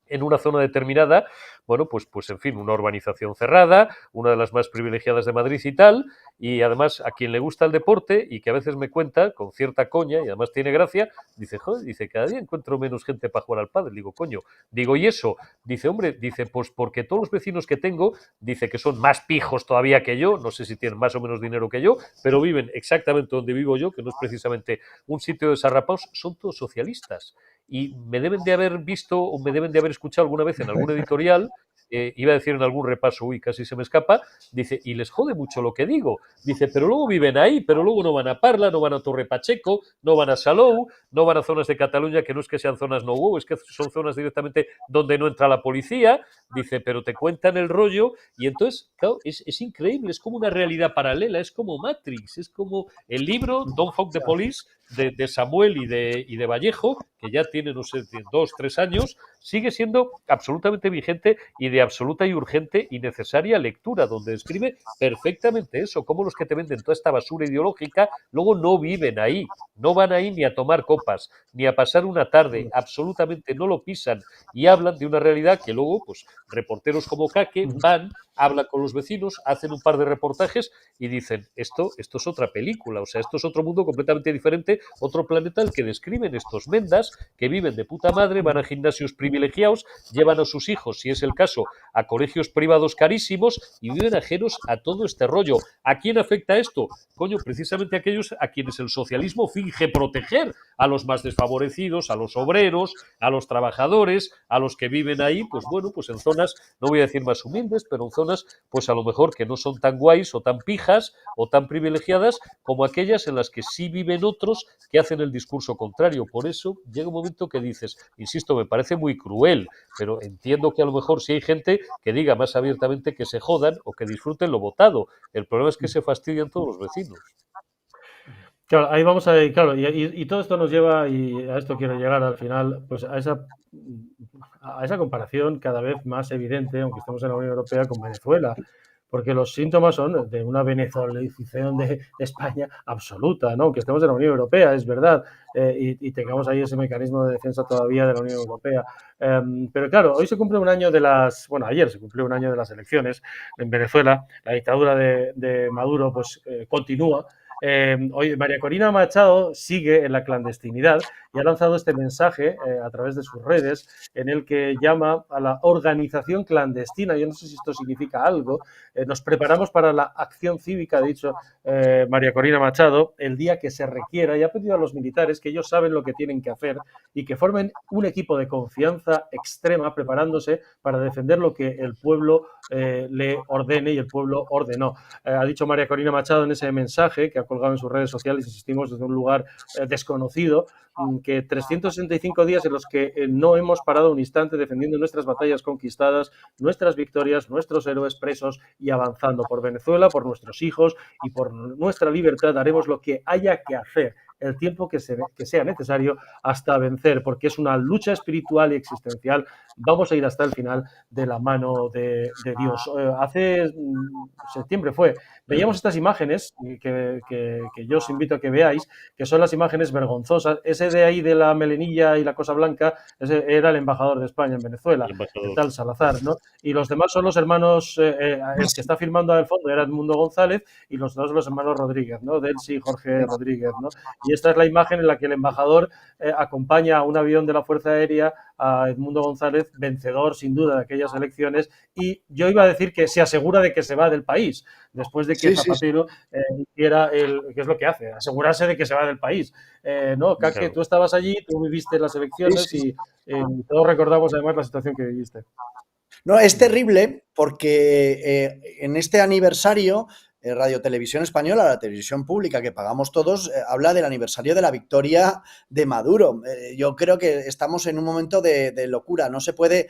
en una zona determinada, bueno, pues en fin, una urbanización cerrada, una de las más privilegiadas de Madrid y tal, y además a quien le gusta el deporte y que a veces me cuenta con cierta coña y además tiene gracia, dice, joder, dice, cada día encuentro menos gente para jugar al pádel. Digo, coño, digo, ¿y eso? Dice, hombre, dice, pues porque todos los vecinos que tengo, dice que son más pijos todavía que yo, no sé si tienen más o menos dinero que yo, pero viven exactamente donde vivo yo, que no es precisamente un sitio de desarrapados, son todos socialistas. Y me deben de haber visto o me deben de haber escuchado alguna vez en algún editorial, iba a decir en algún repaso, uy, casi se me escapa, dice, y les jode mucho lo que digo, dice, pero luego viven ahí, pero luego no van a Parla, no van a Torre Pacheco, no van a Salou, no van a zonas de Cataluña que no es que sean zonas no wow, es que son zonas directamente donde no entra la policía, dice, pero te cuentan el rollo, y entonces, claro, es increíble, es como una realidad paralela, es como Matrix, es como el libro Don't Fuck the Police de Samuel y de Vallejo, que ya tiene, no sé, 2, 3 años, sigue siendo absolutamente vigente y de absoluta y urgente y necesaria lectura, donde describe perfectamente eso, cómo los que te venden toda esta basura ideológica luego no viven ahí, no van ahí ni a tomar copas, ni a pasar una tarde, absolutamente no lo pisan, y hablan de una realidad que luego, pues, reporteros como Kake van, hablan con los vecinos, hacen un par de reportajes y dicen, esto es otra película, o sea, esto es otro mundo completamente diferente, otro planeta al que describen estos mendas que viven de puta madre, van a gimnasios privilegiados, llevan a sus hijos, si es el caso, a colegios privados carísimos y viven ajenos a todo este rollo. ¿A quién afecta esto? Coño, precisamente a aquellos a quienes el socialismo finge proteger, a los más desfavorecidos, a los obreros, a los trabajadores, a los que viven ahí, pues bueno, pues en zonas, no voy a decir más humildes, pero en zonas, pues a lo mejor que no son tan guays o tan pijas o tan privilegiadas como aquellas en las que sí viven otros que hacen el discurso contrario. Por eso llega un momento que dices, insisto, me parece muy cruel, pero entiendo que a lo mejor sí hay gente que diga más abiertamente que se jodan o que disfruten lo votado. El problema es que se fastidian todos los vecinos. Claro, ahí vamos a ver, claro, y todo esto nos lleva, y a esto quiero llegar al final, pues a esa comparación cada vez más evidente, aunque estemos en la Unión Europea, con Venezuela, porque los síntomas son de una venezolización de España absoluta, ¿no? Aunque estemos en la Unión Europea, es verdad, y tengamos ahí ese mecanismo de defensa todavía de la Unión Europea. Pero claro, hoy se cumple un año ayer se cumplió un año de las elecciones en Venezuela, la dictadura de Maduro pues continúa. Hoy María Corina Machado sigue en la clandestinidad y ha lanzado este mensaje a través de sus redes en el que llama a la organización clandestina. Yo no sé si esto significa algo. Nos preparamos para la acción cívica, ha dicho María Corina Machado, el día que se requiera, y ha pedido a los militares que ellos saben lo que tienen que hacer y que formen un equipo de confianza extrema preparándose para defender lo que el pueblo le ordene y el pueblo ordenó. Ha dicho María Corina Machado en ese mensaje que ha colgado en sus redes sociales, insistimos, desde un lugar desconocido, que 365 días en los que no hemos parado un instante defendiendo nuestras batallas conquistadas, nuestras victorias, nuestros héroes presos y avanzando por Venezuela, por nuestros hijos y por nuestra libertad. Haremos lo que haya que hacer el tiempo que sea necesario hasta vencer, porque es una lucha espiritual y existencial. Vamos a ir hasta el final de la mano de Dios. Hace septiembre veíamos estas imágenes que yo os invito a que veáis, que son las imágenes vergonzosas. Ese de ahí de la melenilla y la cosa blanca, ese era el embajador de España en Venezuela, el tal Salazar, ¿no? Y los demás son los hermanos, el que está filmando al fondo era Edmundo González y los dos los hermanos Rodríguez, ¿no? Delcy y Jorge Rodríguez, ¿no? Y esta es la imagen en la que el embajador acompaña a un avión de la Fuerza Aérea a Edmundo González, vencedor sin duda de aquellas elecciones, y yo iba a decir que se asegura de que se va del país, después de que Zapatero hiciera ¿qué es lo que hace? Asegurarse de que se va del país. ¿No? Kake, claro. Tú estabas allí, tú viviste las elecciones y todos recordamos además la situación que viviste. No, es terrible porque en este aniversario Radio Televisión Española, la televisión pública que pagamos todos, habla del aniversario de la victoria de Maduro. Yo creo que estamos en un momento de locura. No se puede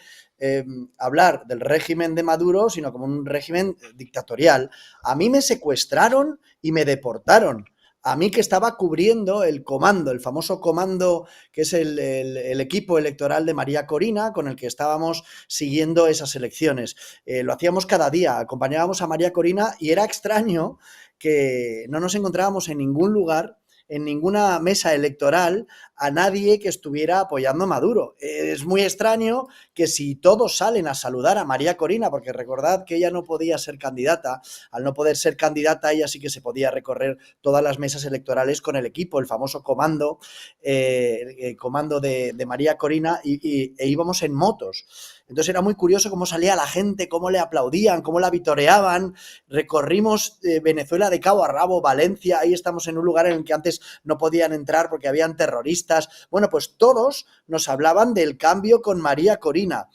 hablar del régimen de Maduro, sino como un régimen dictatorial. A mí me secuestraron y me deportaron. A mí que estaba cubriendo el comando, el famoso comando que es el equipo electoral de María Corina, con el que estábamos siguiendo esas elecciones. Lo hacíamos cada día, acompañábamos a María Corina y era extraño que no nos encontrábamos en ningún lugar, en ninguna mesa electoral, a nadie que estuviera apoyando a Maduro. Es muy extraño que si todos salen a saludar a María Corina, porque recordad que ella no podía ser candidata, al no poder ser candidata ella sí que se podía recorrer todas las mesas electorales con el equipo, el famoso comando, el comando de María Corina e íbamos en motos. Entonces era muy curioso cómo salía la gente, cómo le aplaudían, cómo la vitoreaban. Recorrimos Venezuela de cabo a rabo, Valencia, ahí estamos en un lugar en el que antes no podían entrar porque habían terroristas. Bueno, pues todos nos hablaban del cambio con María Corina.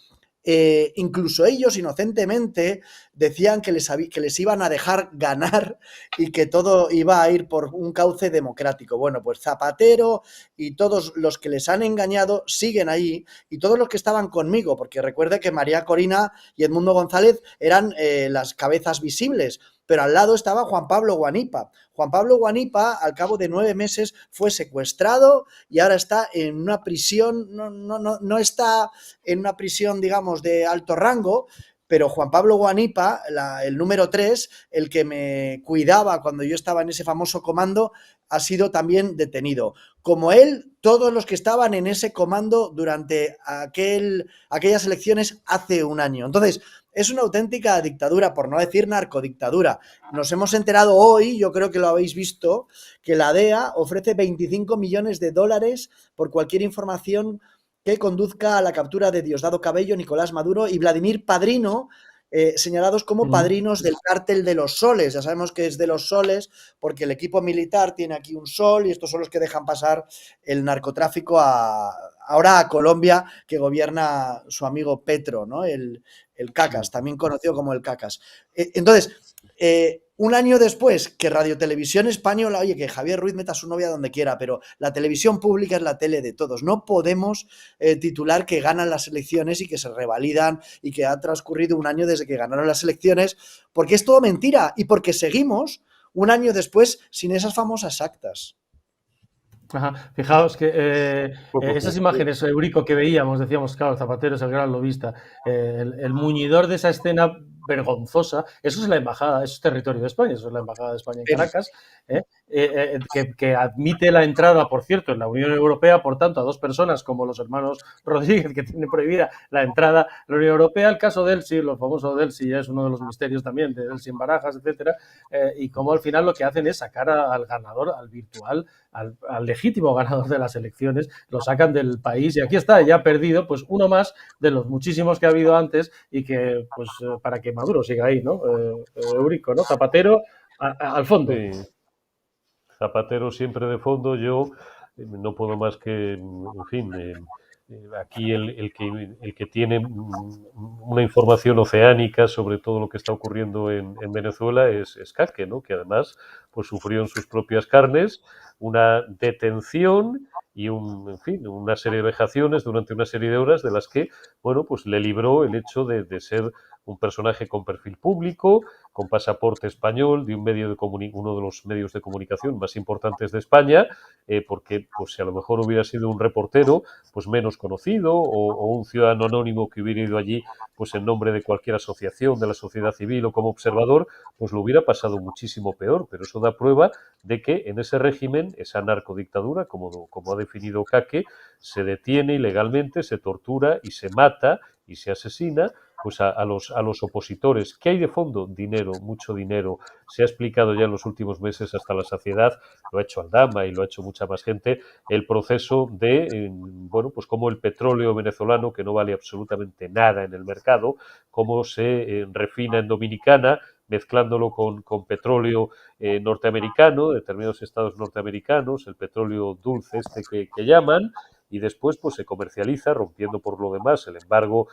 Incluso ellos inocentemente decían que les iban a dejar ganar y que todo iba a ir por un cauce democrático. Bueno, pues Zapatero y todos los que les han engañado siguen ahí, y todos los que estaban conmigo, porque recuerde que María Corina y Edmundo González eran las cabezas visibles, pero al lado estaba Juan Pablo Guanipa. Juan Pablo Guanipa, al cabo de 9 meses, fue secuestrado y ahora está en una prisión, no está en una prisión, digamos, de alto rango, pero Juan Pablo Guanipa, el número 3, el que me cuidaba cuando yo estaba en ese famoso comando, ha sido también detenido. Como él, todos los que estaban en ese comando durante aquellas elecciones hace un año. Entonces, es una auténtica dictadura, por no decir narcodictadura. Nos hemos enterado hoy, yo creo que lo habéis visto, que la DEA ofrece 25 millones de dólares por cualquier información que conduzca a la captura de Diosdado Cabello, Nicolás Maduro y Vladimir Padrino, señalados como padrinos del cártel de los soles. Ya sabemos que es de los soles porque el equipo militar tiene aquí un sol y estos son los que dejan pasar el narcotráfico ahora a Colombia, que gobierna su amigo Petro, ¿no? El Cacas, también conocido como el Cacas. Entonces, un año después que Radio Televisión Española, oye, que Javier Ruiz meta a su novia donde quiera, pero la televisión pública es la tele de todos. No podemos titular que ganan las elecciones y que se revalidan y que ha transcurrido un año desde que ganaron las elecciones, porque es todo mentira y porque seguimos un año después sin esas famosas actas. Ajá. Fijaos que esas imágenes, Eurico, que veíamos, decíamos, claro, Zapatero es el gran lobista, el muñidor de esa escena vergonzosa, eso es la embajada, eso es territorio de España, eso es la embajada de España en Caracas, que admite la entrada, por cierto, en la Unión Europea, por tanto, a dos personas como los hermanos Rodríguez, que tienen prohibida la entrada a la Unión Europea. El caso de Elsi, lo famoso de Elsi, ya es uno de los misterios también, de Elsi en Barajas, etcétera, y cómo al final lo que hacen es sacar al ganador, al virtual, al legítimo ganador de las elecciones, lo sacan del país y aquí está, ya perdido, pues uno más de los muchísimos que ha habido antes y que, pues, para que Maduro siga ahí, ¿no? Eurico, ¿no? Zapatero al fondo. Sí. Zapatero siempre de fondo, yo no puedo más que, en fin, aquí el que tiene una información oceánica sobre todo lo que está ocurriendo en Venezuela es Caque, ¿no? Que además pues sufrió en sus propias carnes una detención y en fin, una serie de vejaciones durante una serie de horas de las que, bueno, pues le libró el hecho de ser un personaje con perfil público, con pasaporte español, de uno de los medios de comunicación más importantes de España, porque pues si a lo mejor hubiera sido un reportero pues menos conocido o un ciudadano anónimo que hubiera ido allí pues en nombre de cualquier asociación de la sociedad civil o como observador, pues lo hubiera pasado muchísimo peor, pero eso da prueba de que en ese régimen, esa narcodictadura, como ha definido Caque, se detiene ilegalmente, se tortura y se mata y se asesina pues a los opositores. ¿Qué hay de fondo? Dinero, mucho dinero. Se ha explicado ya en los últimos meses hasta la saciedad, lo ha hecho Aldama y lo ha hecho mucha más gente, el proceso de, bueno, pues cómo el petróleo venezolano, que no vale absolutamente nada en el mercado, cómo se refina en Dominicana, mezclándolo con petróleo norteamericano, de determinados estados norteamericanos, el petróleo dulce que llaman, y después pues se comercializa, rompiendo por lo demás el embargo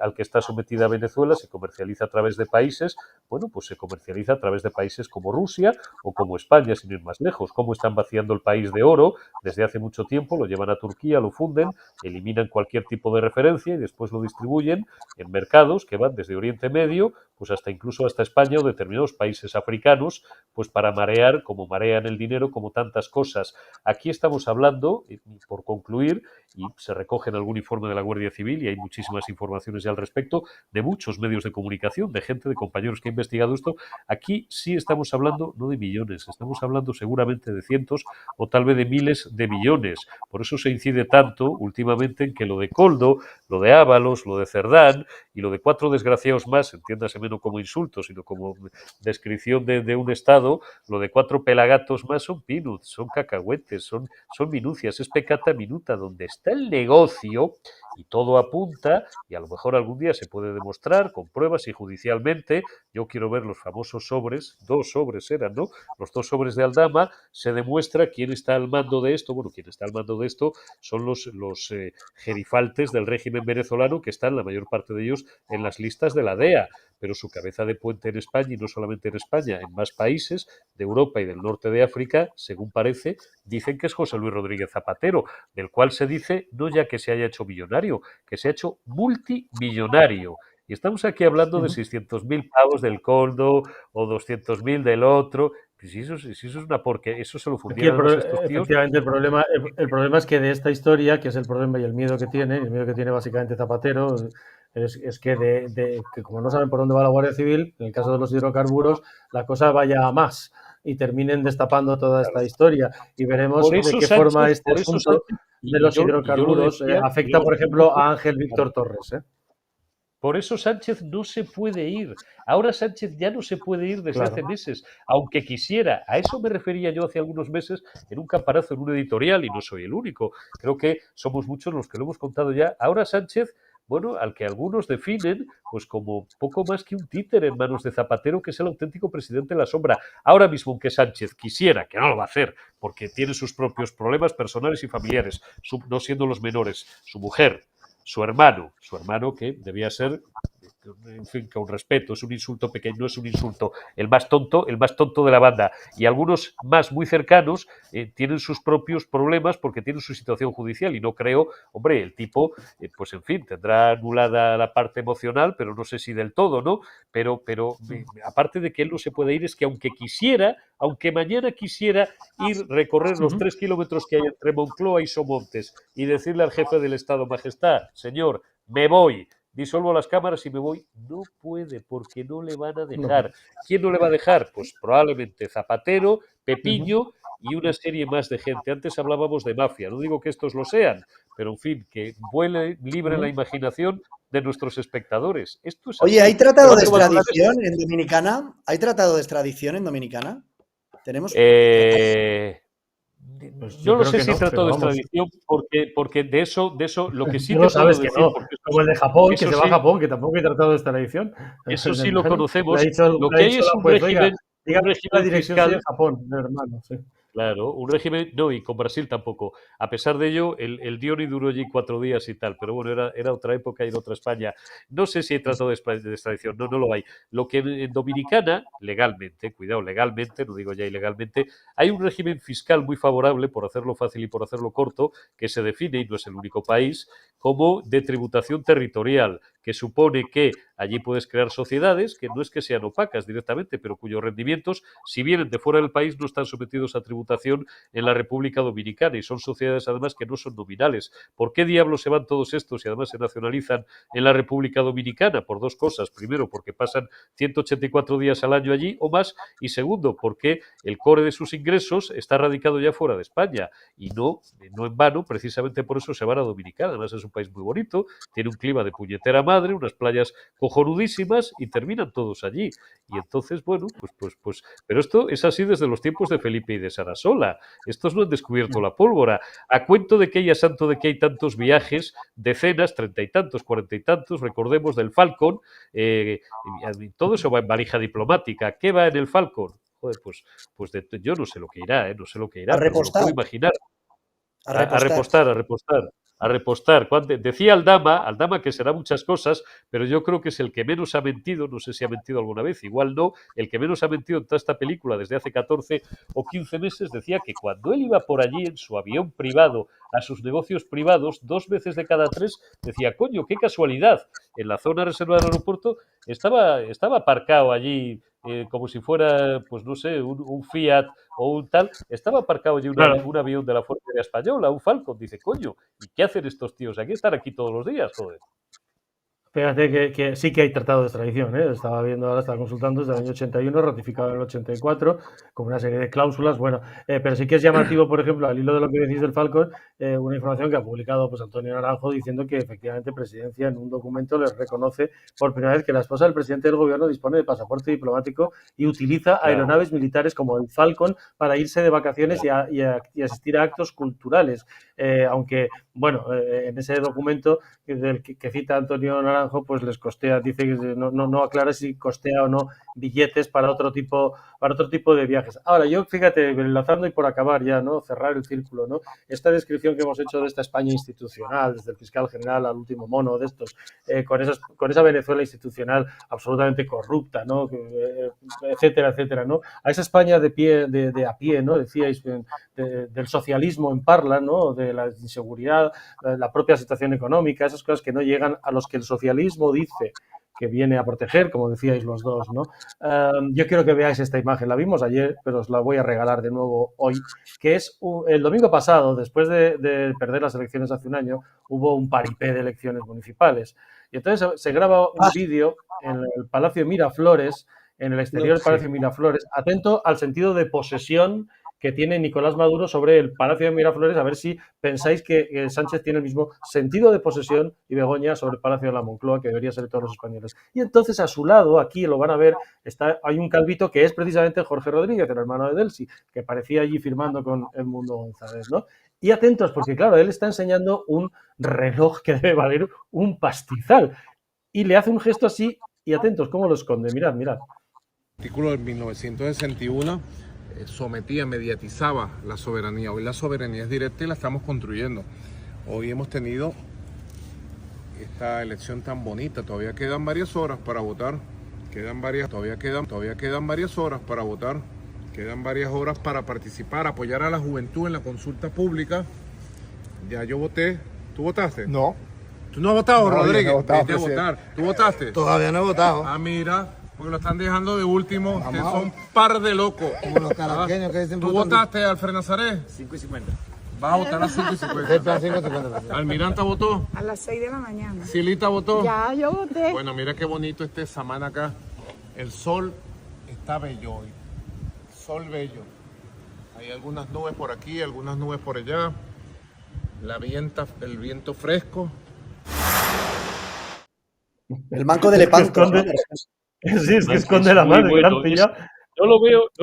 al que está sometida Venezuela, se comercializa a través de países, bueno, pues se comercializa a través de países como Rusia o como España, sin ir más lejos. Cómo están vaciando el país de oro desde hace mucho tiempo, lo llevan a Turquía, lo funden, eliminan cualquier tipo de referencia y después lo distribuyen en mercados que van desde Oriente Medio, pues incluso hasta España o determinados países africanos, pues para marear, como marean el dinero, como tantas cosas. Aquí estamos hablando, por concluir, y se recoge en algún informe de la Guardia Civil y hay muchísimas informaciones ya al respecto, de muchos medios de comunicación, de gente, de compañeros que ha investigado esto. Aquí sí estamos hablando no de millones, estamos hablando seguramente de cientos o tal vez de miles de millones. Por eso se incide tanto últimamente en que lo de Coldo, lo de Ábalos, lo de Cerdán y lo de 4 desgraciados más, entiéndase menos como insulto, sino como descripción de un Estado, lo de 4 pelagatos más son peanuts, son cacahuetes, son minucias, es peccata minuta, donde está el negocio y todo apunta, y a lo mejor algún día se puede demostrar con pruebas y judicialmente. Yo quiero ver los famosos sobres, 2 sobres eran, ¿no? Los 2 sobres de Aldama, se demuestra quién está al mando de esto. Bueno, quién está al mando de esto son los gerifaltes del régimen venezolano, que están la mayor parte de ellos en las listas de la DEA, pero su cabeza de puente en España, y no solamente en España, en más países de Europa y del norte de África, según parece, dicen que es José Luis Rodríguez Zapatero, del cual se dice no ya que se haya hecho millonario, que se ha hecho multimillonario. Y estamos aquí hablando de 600.000 pavos del Coldo o 200.000 del otro. Pues si eso es una porque eso se lo fundieron estos tíos. Efectivamente, el problema es que de esta historia, que es el problema y el miedo que tiene básicamente Zapatero, es que como no saben por dónde va la Guardia Civil, en el caso de los hidrocarburos, la cosa vaya a más y terminen destapando toda esta historia. Y veremos de qué forma este asunto de los hidrocarburos afecta, por ejemplo, a Ángel Víctor Torres. Por eso Sánchez no se puede ir. Ahora Sánchez ya no se puede ir desde hace meses, aunque quisiera. A eso me refería yo hace algunos meses en un campanazo, en un editorial, y no soy el único. Creo que somos muchos los que lo hemos contado ya. Ahora Sánchez, bueno, al que algunos definen pues como poco más que un títer en manos de Zapatero, que es el auténtico presidente de la sombra. Ahora mismo, aunque Sánchez quisiera, que no lo va a hacer, porque tiene sus propios problemas personales y familiares, no siendo los menores, su mujer, su hermano que debía ser, en fin, con respeto, es un insulto pequeño, no es un insulto, el más tonto de la banda, y algunos más muy cercanos tienen sus propios problemas porque tienen su situación judicial, y no creo, hombre, el tipo, pues en fin, tendrá anulada la parte emocional, pero no sé si del todo, ¿no? Pero aparte de que él no se puede ir, es que aunque mañana quisiera recorrer los 3 kilómetros que hay entre Moncloa y Somontes y decirle al jefe del Estado, Majestad, señor, me voy, disuelvo las cámaras y me voy. No puede, porque no le van a dejar. ¿Quién no le va a dejar? Pues probablemente Zapatero, Pepiño y una serie más de gente. Antes hablábamos de mafia, no digo que estos lo sean, pero en fin, que vuele libre la imaginación de nuestros espectadores. Esto es Oye, así. ¿hay tratado de extradición en Dominicana? ¿Hay tratado de extradición en Dominicana? ¿Tenemos? Pues yo yo no creo sé que si no, trató pero de vamos. extradición, porque de eso lo que sí Tú te lo sabes puedo que decir, no. porque Como el de Japón, que eso se va a sí, Japón, que tampoco hay tratado de extradición. eso El sí del lo man le conocemos. ha dicho Lo que hay es la un juez, oiga, diga la dirección, soy fiscal. en Japón, hermano. Sí. Claro, un régimen, no, y con Brasil tampoco. A pesar de ello, el Dioni duró allí 4 días y tal, pero bueno, era otra época y en otra España. No sé si hay tratado de extradición, no lo hay. Lo que en Dominicana, legalmente, cuidado, legalmente, no digo ya ilegalmente, hay un régimen fiscal muy favorable, por hacerlo fácil y por hacerlo corto, que se define, y no es el único país, como de tributación territorial, que supone que allí puedes crear sociedades que no es que sean opacas directamente, pero cuyos rendimientos, si vienen de fuera del país, no están sometidos a tributación en la República Dominicana, y son sociedades además que no son nominales. ¿Por qué diablos se van todos estos y además se nacionalizan en la República Dominicana? Por dos cosas. Primero, porque pasan 184 días al año allí o más, y segundo, porque el core de sus ingresos está radicado ya fuera de España, y no en vano, precisamente por eso se van a Dominicana. Además es un país muy bonito, tiene un clima de puñetera madre, unas playas cojonudísimas, y terminan todos allí. Y entonces, bueno, pues, pero esto es así desde los tiempos de Felipe y de Sarasola. Estos no han descubierto la pólvora. A cuento de que hay, a santo de que hay tantos viajes, decenas, 30 y tantos, 40 y tantos, recordemos del Falcon, todo eso va en valija diplomática. ¿Qué va en el Falcon? Joder, yo no sé lo que irá, no sé lo que irá, A pero me lo puedo repostar. imaginar. A repostar. A repostar. Decía Aldama que será muchas cosas, pero yo creo que es el que menos ha mentido, no sé si ha mentido alguna vez, igual no, el que menos ha mentido en toda esta película desde hace 14 o 15 meses. Decía que cuando él iba por allí en su avión privado a sus negocios privados, 2 veces de cada 3 decía, coño, qué casualidad, en la zona reservada del aeropuerto estaba aparcado allí como si fuera, pues no sé, un Fiat o un tal, estaba aparcado allí un avión de la Fuerza Aérea Española, un Falcon. Dice, coño, ¿y qué hacen estos tíos aquí? Están aquí todos los días, joder. Fíjate que sí que hay tratado de extradición, ¿eh? Estaba viendo ahora, estaba consultando desde el año 81, ratificado en el 84, con una serie de cláusulas, bueno, pero sí que es llamativo, por ejemplo, al hilo de lo que decís del Falcon, una información que ha publicado pues Antonio Naranjo diciendo que efectivamente Presidencia en un documento les reconoce por primera vez que la esposa del presidente del gobierno dispone de pasaporte diplomático y utiliza aeronaves militares como el Falcon para irse de vacaciones y asistir a actos culturales, aunque, bueno, en ese documento del que cita Antonio Naranjo, pues les costea, dice que no aclara si costea o no billetes para otro tipo de viajes. Ahora, yo, fíjate, enlazando y por acabar ya, ¿no? Cerrar el círculo, ¿no? Esta descripción que hemos hecho de esta España institucional, desde el fiscal general al último mono de estos, con esa Venezuela institucional absolutamente corrupta, ¿no? Etcétera, etcétera, ¿no? A esa España de a pie, ¿no? Decíais, del socialismo en Parla, ¿no? De la inseguridad, la propia situación económica, esas cosas que no llegan a los que el socialismo dice que viene a proteger, como decíais los dos, ¿no? Yo quiero que veáis esta imagen, la vimos ayer, pero os la voy a regalar de nuevo hoy, que es el domingo pasado, después de perder las elecciones hace un año, hubo un paripé de elecciones municipales. Y entonces se graba un vídeo en el Palacio de Miraflores, en el exterior del Palacio de Miraflores, atento al sentido de posesión que tiene Nicolás Maduro sobre el Palacio de Miraflores, a ver si pensáis que Sánchez tiene el mismo sentido de posesión y Begoña sobre el Palacio de la Moncloa, que debería ser de todos los españoles. Y entonces a su lado, aquí lo van a ver, hay un calvito que es precisamente Jorge Rodríguez, el hermano de Delcy, que parecía allí firmando con Edmundo González, ¿no? Y atentos, porque claro, él está enseñando un reloj que debe valer un pastizal. Y le hace un gesto así, y atentos, ¿cómo lo esconde? Mirad. Artículo del 1961 sometía, mediatizaba la soberanía. Hoy la soberanía es directa y la estamos construyendo. Hoy hemos tenido esta elección tan bonita. Todavía quedan varias horas para votar. Todavía quedan varias horas para votar. Quedan varias horas para participar, apoyar a la juventud en la consulta pública. Ya yo voté. ¿Tú votaste? No. ¿Tú no has votado, no, Rodríguez? No he votado, vete a votar. ¿Tú votaste? Todavía no he votado. Ah, mira. Porque lo están dejando de último, que son par de locos. Como los caraqueños que dicen. ¿Tú votaste, Alfred Nazaret? 5:50. Va a votar a las 5:50. Almiranta votó. A las 6 de la mañana. Silita votó. Ya, yo voté. Bueno, mira qué bonito este Samana acá. El sol está bello hoy. Sol bello. Hay algunas nubes por aquí, algunas nubes por allá. El viento fresco. El manco de Lepanto. esconde- ¿no? Sí, es que Es esconde la muy mano, que la han bueno. pillado. No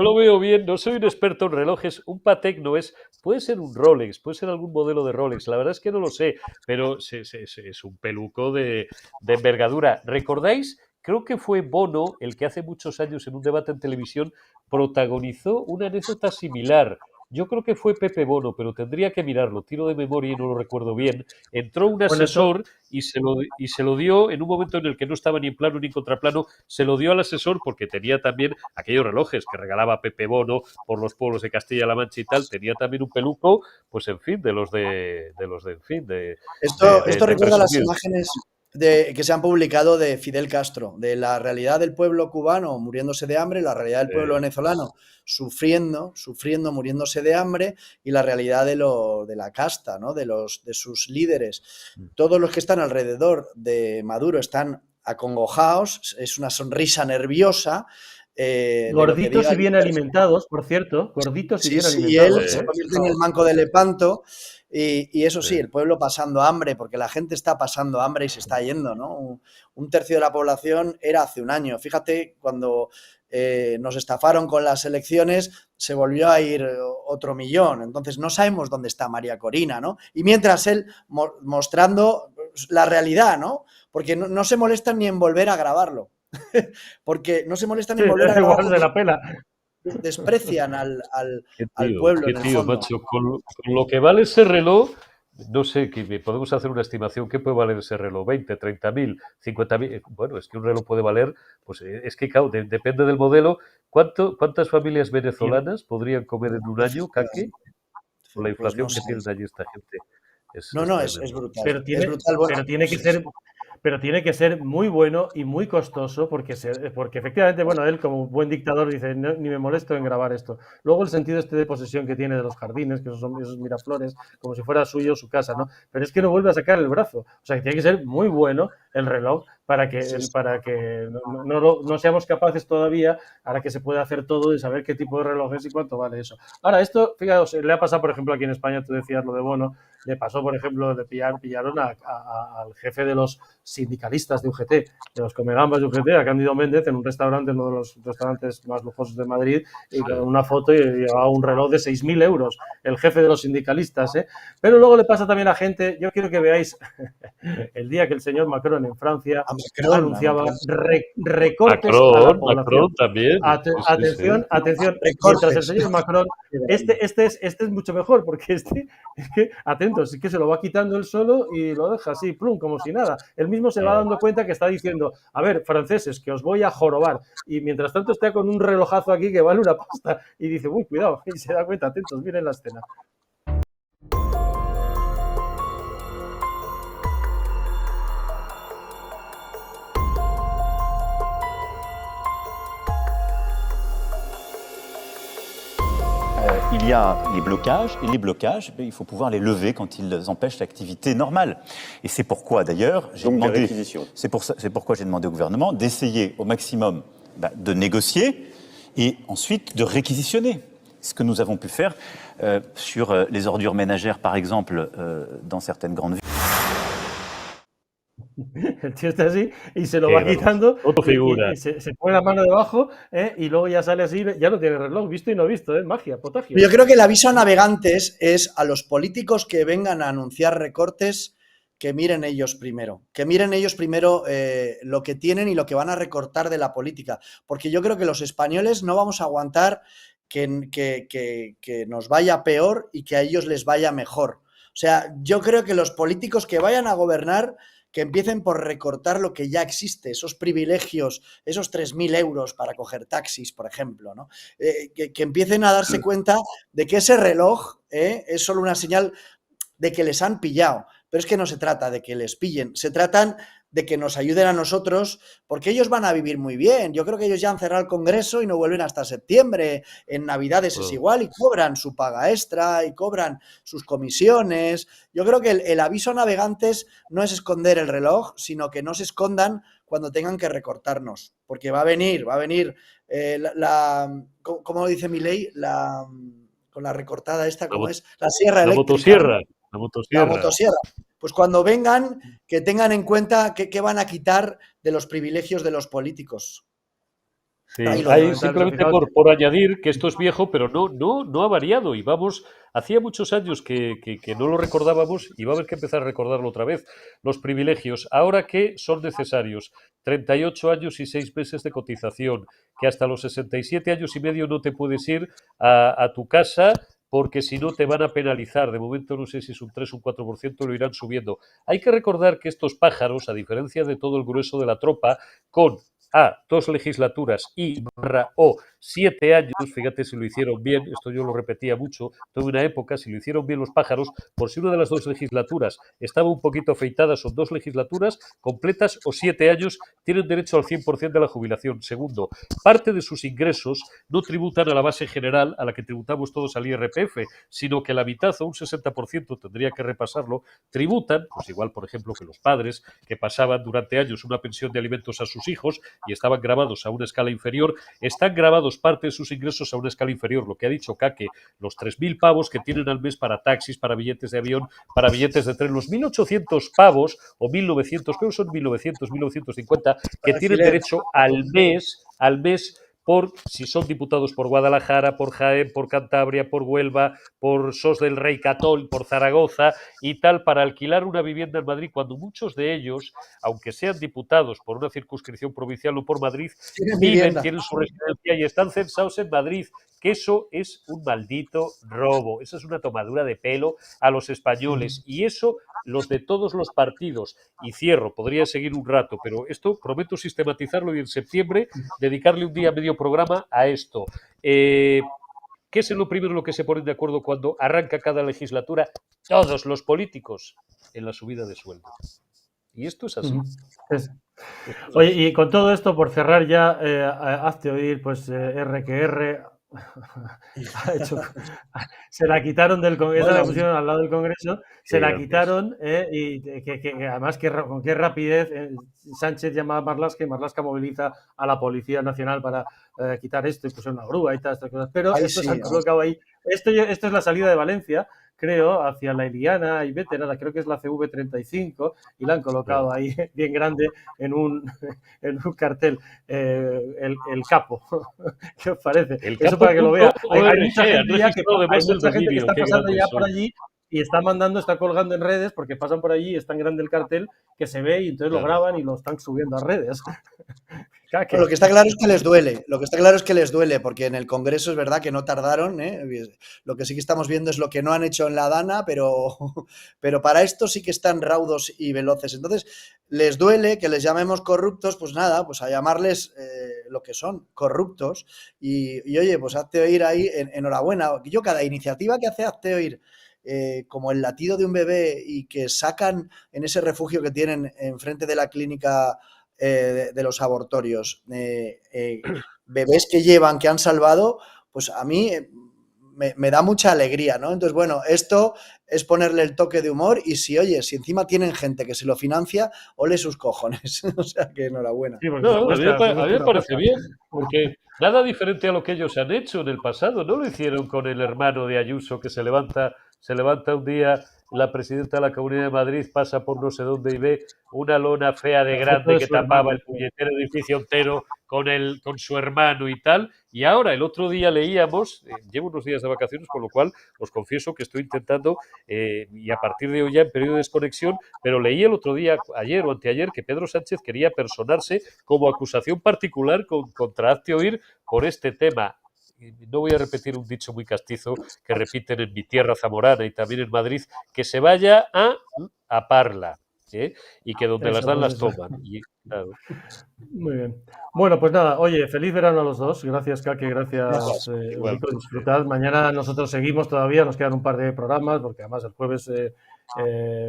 lo veo bien, no soy un experto en relojes. Un Patek no es, puede ser un Rolex, puede ser algún modelo de Rolex, la verdad es que no lo sé, pero es un peluco de envergadura. ¿Recordáis? Creo que fue Bono el que hace muchos años en un debate en televisión protagonizó una anécdota similar. Yo creo que fue Pepe Bono, pero tendría que mirarlo, tiro de memoria y no lo recuerdo bien. Entró un Bueno, eso- asesor y se lo dio en un momento en el que no estaba ni en plano ni en contraplano, se lo dio al asesor porque tenía también aquellos relojes que regalaba Pepe Bono por los pueblos de Castilla-La Mancha y tal, tenía también un peluco, pues en fin, de los de en fin, Esto de recuerda las presumir. imágenes que se han publicado de Fidel Castro, de la realidad del pueblo cubano muriéndose de hambre, la realidad del pueblo venezolano sufriendo, muriéndose de hambre, y la realidad de la casta, ¿no? de sus líderes. Todos los que están alrededor de Maduro están acongojados, es una sonrisa nerviosa. De lo que Gorditos diga y bien alimentados, por cierto, gorditos y Sí, bien sí, y él alimentados. se Sí. convierte en el manco de Lepanto y eso sí, Sí. el pueblo pasando hambre, porque la gente está pasando hambre y se está yendo, ¿no? Un tercio de la población era hace un año. Fíjate, cuando nos estafaron con las elecciones, se volvió a ir otro millón. Entonces no sabemos dónde está María Corina, ¿no? Y mientras él mostrando la realidad, ¿no? Porque no se molestan ni en volver a grabarlo. Porque no se molestan Sí, en volver a grabarlo. igual de la pela. Desprecian al pueblo Qué en el tío, fondo. macho, con lo que vale ese reloj, no sé, podemos hacer una estimación, ¿qué puede valer ese reloj? ¿20, 30.000, 50.000? Bueno, es que un reloj puede valer, pues es que claro, depende del modelo. ¿Cuántas familias venezolanas podrían comer en un año, Kake? Con la Pues inflación no que sé. tienen allí esta gente. No, es Tremendo. brutal. Pero Es tiene, brutal. Bueno, pero tiene que sí, ser, sí. pero tiene que ser muy bueno y muy costoso porque efectivamente, bueno, él como buen dictador dice, "No, ni me molesto en grabar esto". Luego el sentido este de posesión que tiene de los jardines, que esos miraflores, como si fuera suyo su casa, ¿no? Pero es que no vuelve a sacar el brazo. O sea, que tiene que ser muy bueno el reloj para que, Sí, sí. no seamos capaces todavía, ahora que se puede hacer todo, de saber qué tipo de reloj es y cuánto vale eso. Ahora, esto, fijaos, le ha pasado, por ejemplo, aquí en España, tú decías lo de Bono, le pasó, por ejemplo, pillaron al jefe de los sindicalistas de UGT, de los comegambas de UGT, a Cándido Méndez, en un restaurante, uno de los restaurantes más lujosos de Madrid, y con una foto y llevaba un reloj de 6.000 euros, el jefe de los sindicalistas, ¿eh? Pero luego le pasa también a gente, yo quiero que veáis el día que el señor Macron en Francia A Macron, anunciaba Macron. recortes a la población. Macron también. Sí, sí, Atención, atención, mientras el señor Macron, este es mucho mejor, porque es que, atentos, es que se lo va quitando él solo y lo deja así, plum, como si nada. Él mismo se va dando cuenta que está diciendo, a ver, franceses, que os voy a jorobar. Y mientras tanto está con un relojazo aquí que vale una pasta y dice, uy, cuidado, y se da cuenta, atentos, miren la escena. Il y a les blocages, et les blocages, il faut pouvoir les lever quand ils empêchent l'activité normale. Et c'est pourquoi, d'ailleurs, c'est pourquoi j'ai demandé au gouvernement d'essayer au maximum de négocier et ensuite de réquisitionner. Ce que nous avons pu faire sur les ordures ménagères, par exemple, dans certaines grandes villes. El tío está así y se lo Qué va grande. quitando Figura. y se pone la mano debajo y luego ya sale así, ya no tiene reloj, visto y no visto, magia, potagio. Yo creo que el aviso a navegantes es a los políticos que vengan a anunciar recortes que miren ellos primero. Que miren ellos primero lo que tienen y lo que van a recortar de la política. Porque yo creo que los españoles no vamos a aguantar que nos vaya peor y que a ellos les vaya mejor. O sea, yo creo que los políticos que vayan a gobernar, que empiecen por recortar lo que ya existe, esos privilegios, esos 3.000 euros para coger taxis, por ejemplo, ¿no? Que empiecen a darse cuenta de que ese reloj es solo una señal de que les han pillado. Pero es que no se trata de que les pillen, se tratan de que nos ayuden a nosotros, porque ellos van a vivir muy bien. Yo creo que ellos ya han cerrado el Congreso y no vuelven hasta septiembre. En Navidades es igual y cobran su paga extra y cobran sus comisiones. Yo creo que el aviso a navegantes no es esconder el reloj, sino que no se escondan cuando tengan que recortarnos, porque va a venir ¿cómo dice mi ley? Con la recortada esta, ¿cómo es? La sierra eléctrica. La motosierra. Pues cuando vengan, que tengan en cuenta qué van a quitar de los privilegios de los políticos. Sí, hay simplemente por añadir que esto es viejo, pero no ha variado. Y vamos, hacía muchos años que no lo recordábamos y va a haber que empezar a recordarlo otra vez. Los privilegios, ahora que son necesarios, 38 años y 6 meses de cotización, que hasta los 67 años y medio no te puedes ir a tu casa porque si no te van a penalizar. De momento no sé si es un 3 o un 4%, lo irán subiendo. Hay que recordar que estos pájaros, a diferencia de todo el grueso de la tropa, con A, 2 legislaturas y /O 7 años, fíjate si lo hicieron bien, esto yo lo repetía mucho, tuve una época, si lo hicieron bien los pájaros, por si una de las 2 legislaturas estaba un poquito afeitada, son 2 legislaturas completas o 7 años, tienen derecho al 100% de la jubilación. Segundo, parte de sus ingresos no tributan a la base general a la que tributamos todos al IRPF, sino que la mitad o un 60%, tendría que repasarlo, tributan, pues igual por ejemplo que los padres que pasaban durante años una pensión de alimentos a sus hijos y estaban grabados a una escala inferior, están grabados parte de sus ingresos a una escala inferior. Lo que ha dicho Kake, los 3.000 pavos que tienen al mes para taxis, para billetes de avión, para billetes de tren, los 1.800 pavos o 1.900, creo que son 1.900, 1.950, que tienen derecho al mes por si son diputados por Guadalajara, por Jaén, por Cantabria, por Huelva, por Sos del Rey Catón, por Zaragoza y tal, para alquilar una vivienda en Madrid, cuando muchos de ellos, aunque sean diputados por una circunscripción provincial o por Madrid, tienen su residencia y están censados en Madrid, que eso es un maldito robo, eso es una tomadura de pelo a los españoles y eso los de todos los partidos. Y cierro, podría seguir un rato, pero esto prometo sistematizarlo y en septiembre dedicarle un día medio programa a esto. ¿Qué es lo primero en lo que se ponen de acuerdo cuando arranca cada legislatura? Todos los políticos en la subida de sueldo. Y esto es así. Oye, y con todo esto, por cerrar ya, hazte oír, pues R que R ha hecho, se la quitaron del Congreso, la pusieron al lado del Congreso, se la quitaron y que además con qué rapidez Sánchez llama a Marlaska y Marlaska moviliza a la Policía Nacional para quitar esto y puso una grúa y todas estas cosas. Pero esto se ha colocado ahí. Esto es la salida de Valencia, creo, hacia la Iliana y Veterana, creo que es la CV35, y la han colocado ahí bien grande en un cartel, el capo. ¿Qué os parece? Eso para que lo vea. Hay mucha gente ya que está pasando ya por allí y está colgando en redes porque pasan por allí, es tan grande el cartel que se ve y entonces lo graban y lo están subiendo a redes. Lo que está claro es que les duele, porque en el Congreso es verdad que no tardaron, lo que sí que estamos viendo es lo que no han hecho en la Dana, pero para esto sí que están raudos y veloces. Entonces, les duele que les llamemos corruptos, pues nada, pues a llamarles lo que son, corruptos. Y oye, pues hazte oír ahí, enhorabuena. Yo cada iniciativa que hace hazte oír, como el latido de un bebé y que sacan en ese refugio que tienen enfrente de la clínica de los abortorios, bebés que han salvado, pues a mí me da mucha alegría, ¿no? Entonces, bueno, esto es ponerle el toque de humor y si encima tienen gente que se lo financia, ole sus cojones. O sea, que enhorabuena. Sí, no, a mí me parece bien, porque nada diferente a lo que ellos han hecho en el pasado. No lo hicieron con el hermano de Ayuso que se levanta un día, la presidenta de la Comunidad de Madrid pasa por no sé dónde y ve una lona fea de grande que tapaba el puñetero edificio entero con su hermano y tal. Y ahora, el otro día leíamos, llevo unos días de vacaciones, con lo cual os confieso que estoy intentando, y a partir de hoy ya en periodo de desconexión, pero leí el otro día, ayer o anteayer, que Pedro Sánchez quería personarse como acusación particular contra Hazte Oír por este tema. No voy a repetir un dicho muy castizo que repiten en mi tierra zamorana y también en Madrid, que se vaya a Parla, y que donde las dan las toman. Y, claro. Muy bien. Bueno, pues nada, oye, feliz verano a los dos. Gracias, Kake, gracias, Eurico, disfrutad. Mañana nosotros seguimos todavía, nos quedan un par de programas, porque además el jueves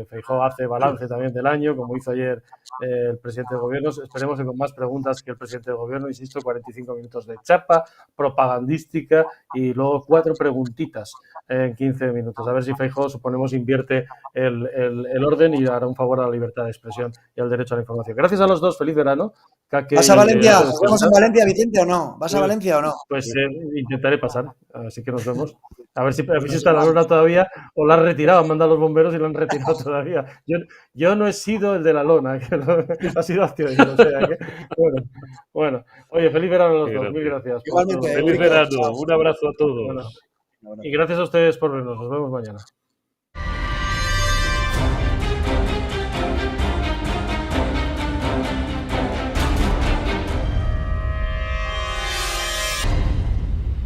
Feijóo hace balance también del año, como hizo ayer el presidente de gobierno. Esperemos que con más preguntas que el presidente de gobierno, insisto, 45 minutos de chapa propagandística y luego 4 preguntitas en 15 minutos. A ver si Feijóo, suponemos, invierte el orden y hará un favor a la libertad de expresión y al derecho a la información. Gracias a los dos, feliz verano. ¿Vas a Valencia? ¿Nos vemos en Valencia, Vicente, o no? ¿Vas a Valencia o no? Pues intentaré pasar, así que nos vemos. A ver si está la lona todavía o la han retirado, han mandado los bomberos y la han retirado todavía. Yo no he sido el de la lona, que ha sido Actioín, o sea que, bueno. Oye, feliz verano a los dos, mil gracias. Igualmente. Feliz verano, un abrazo a todos. Bueno, y gracias a ustedes por vernos, nos vemos mañana.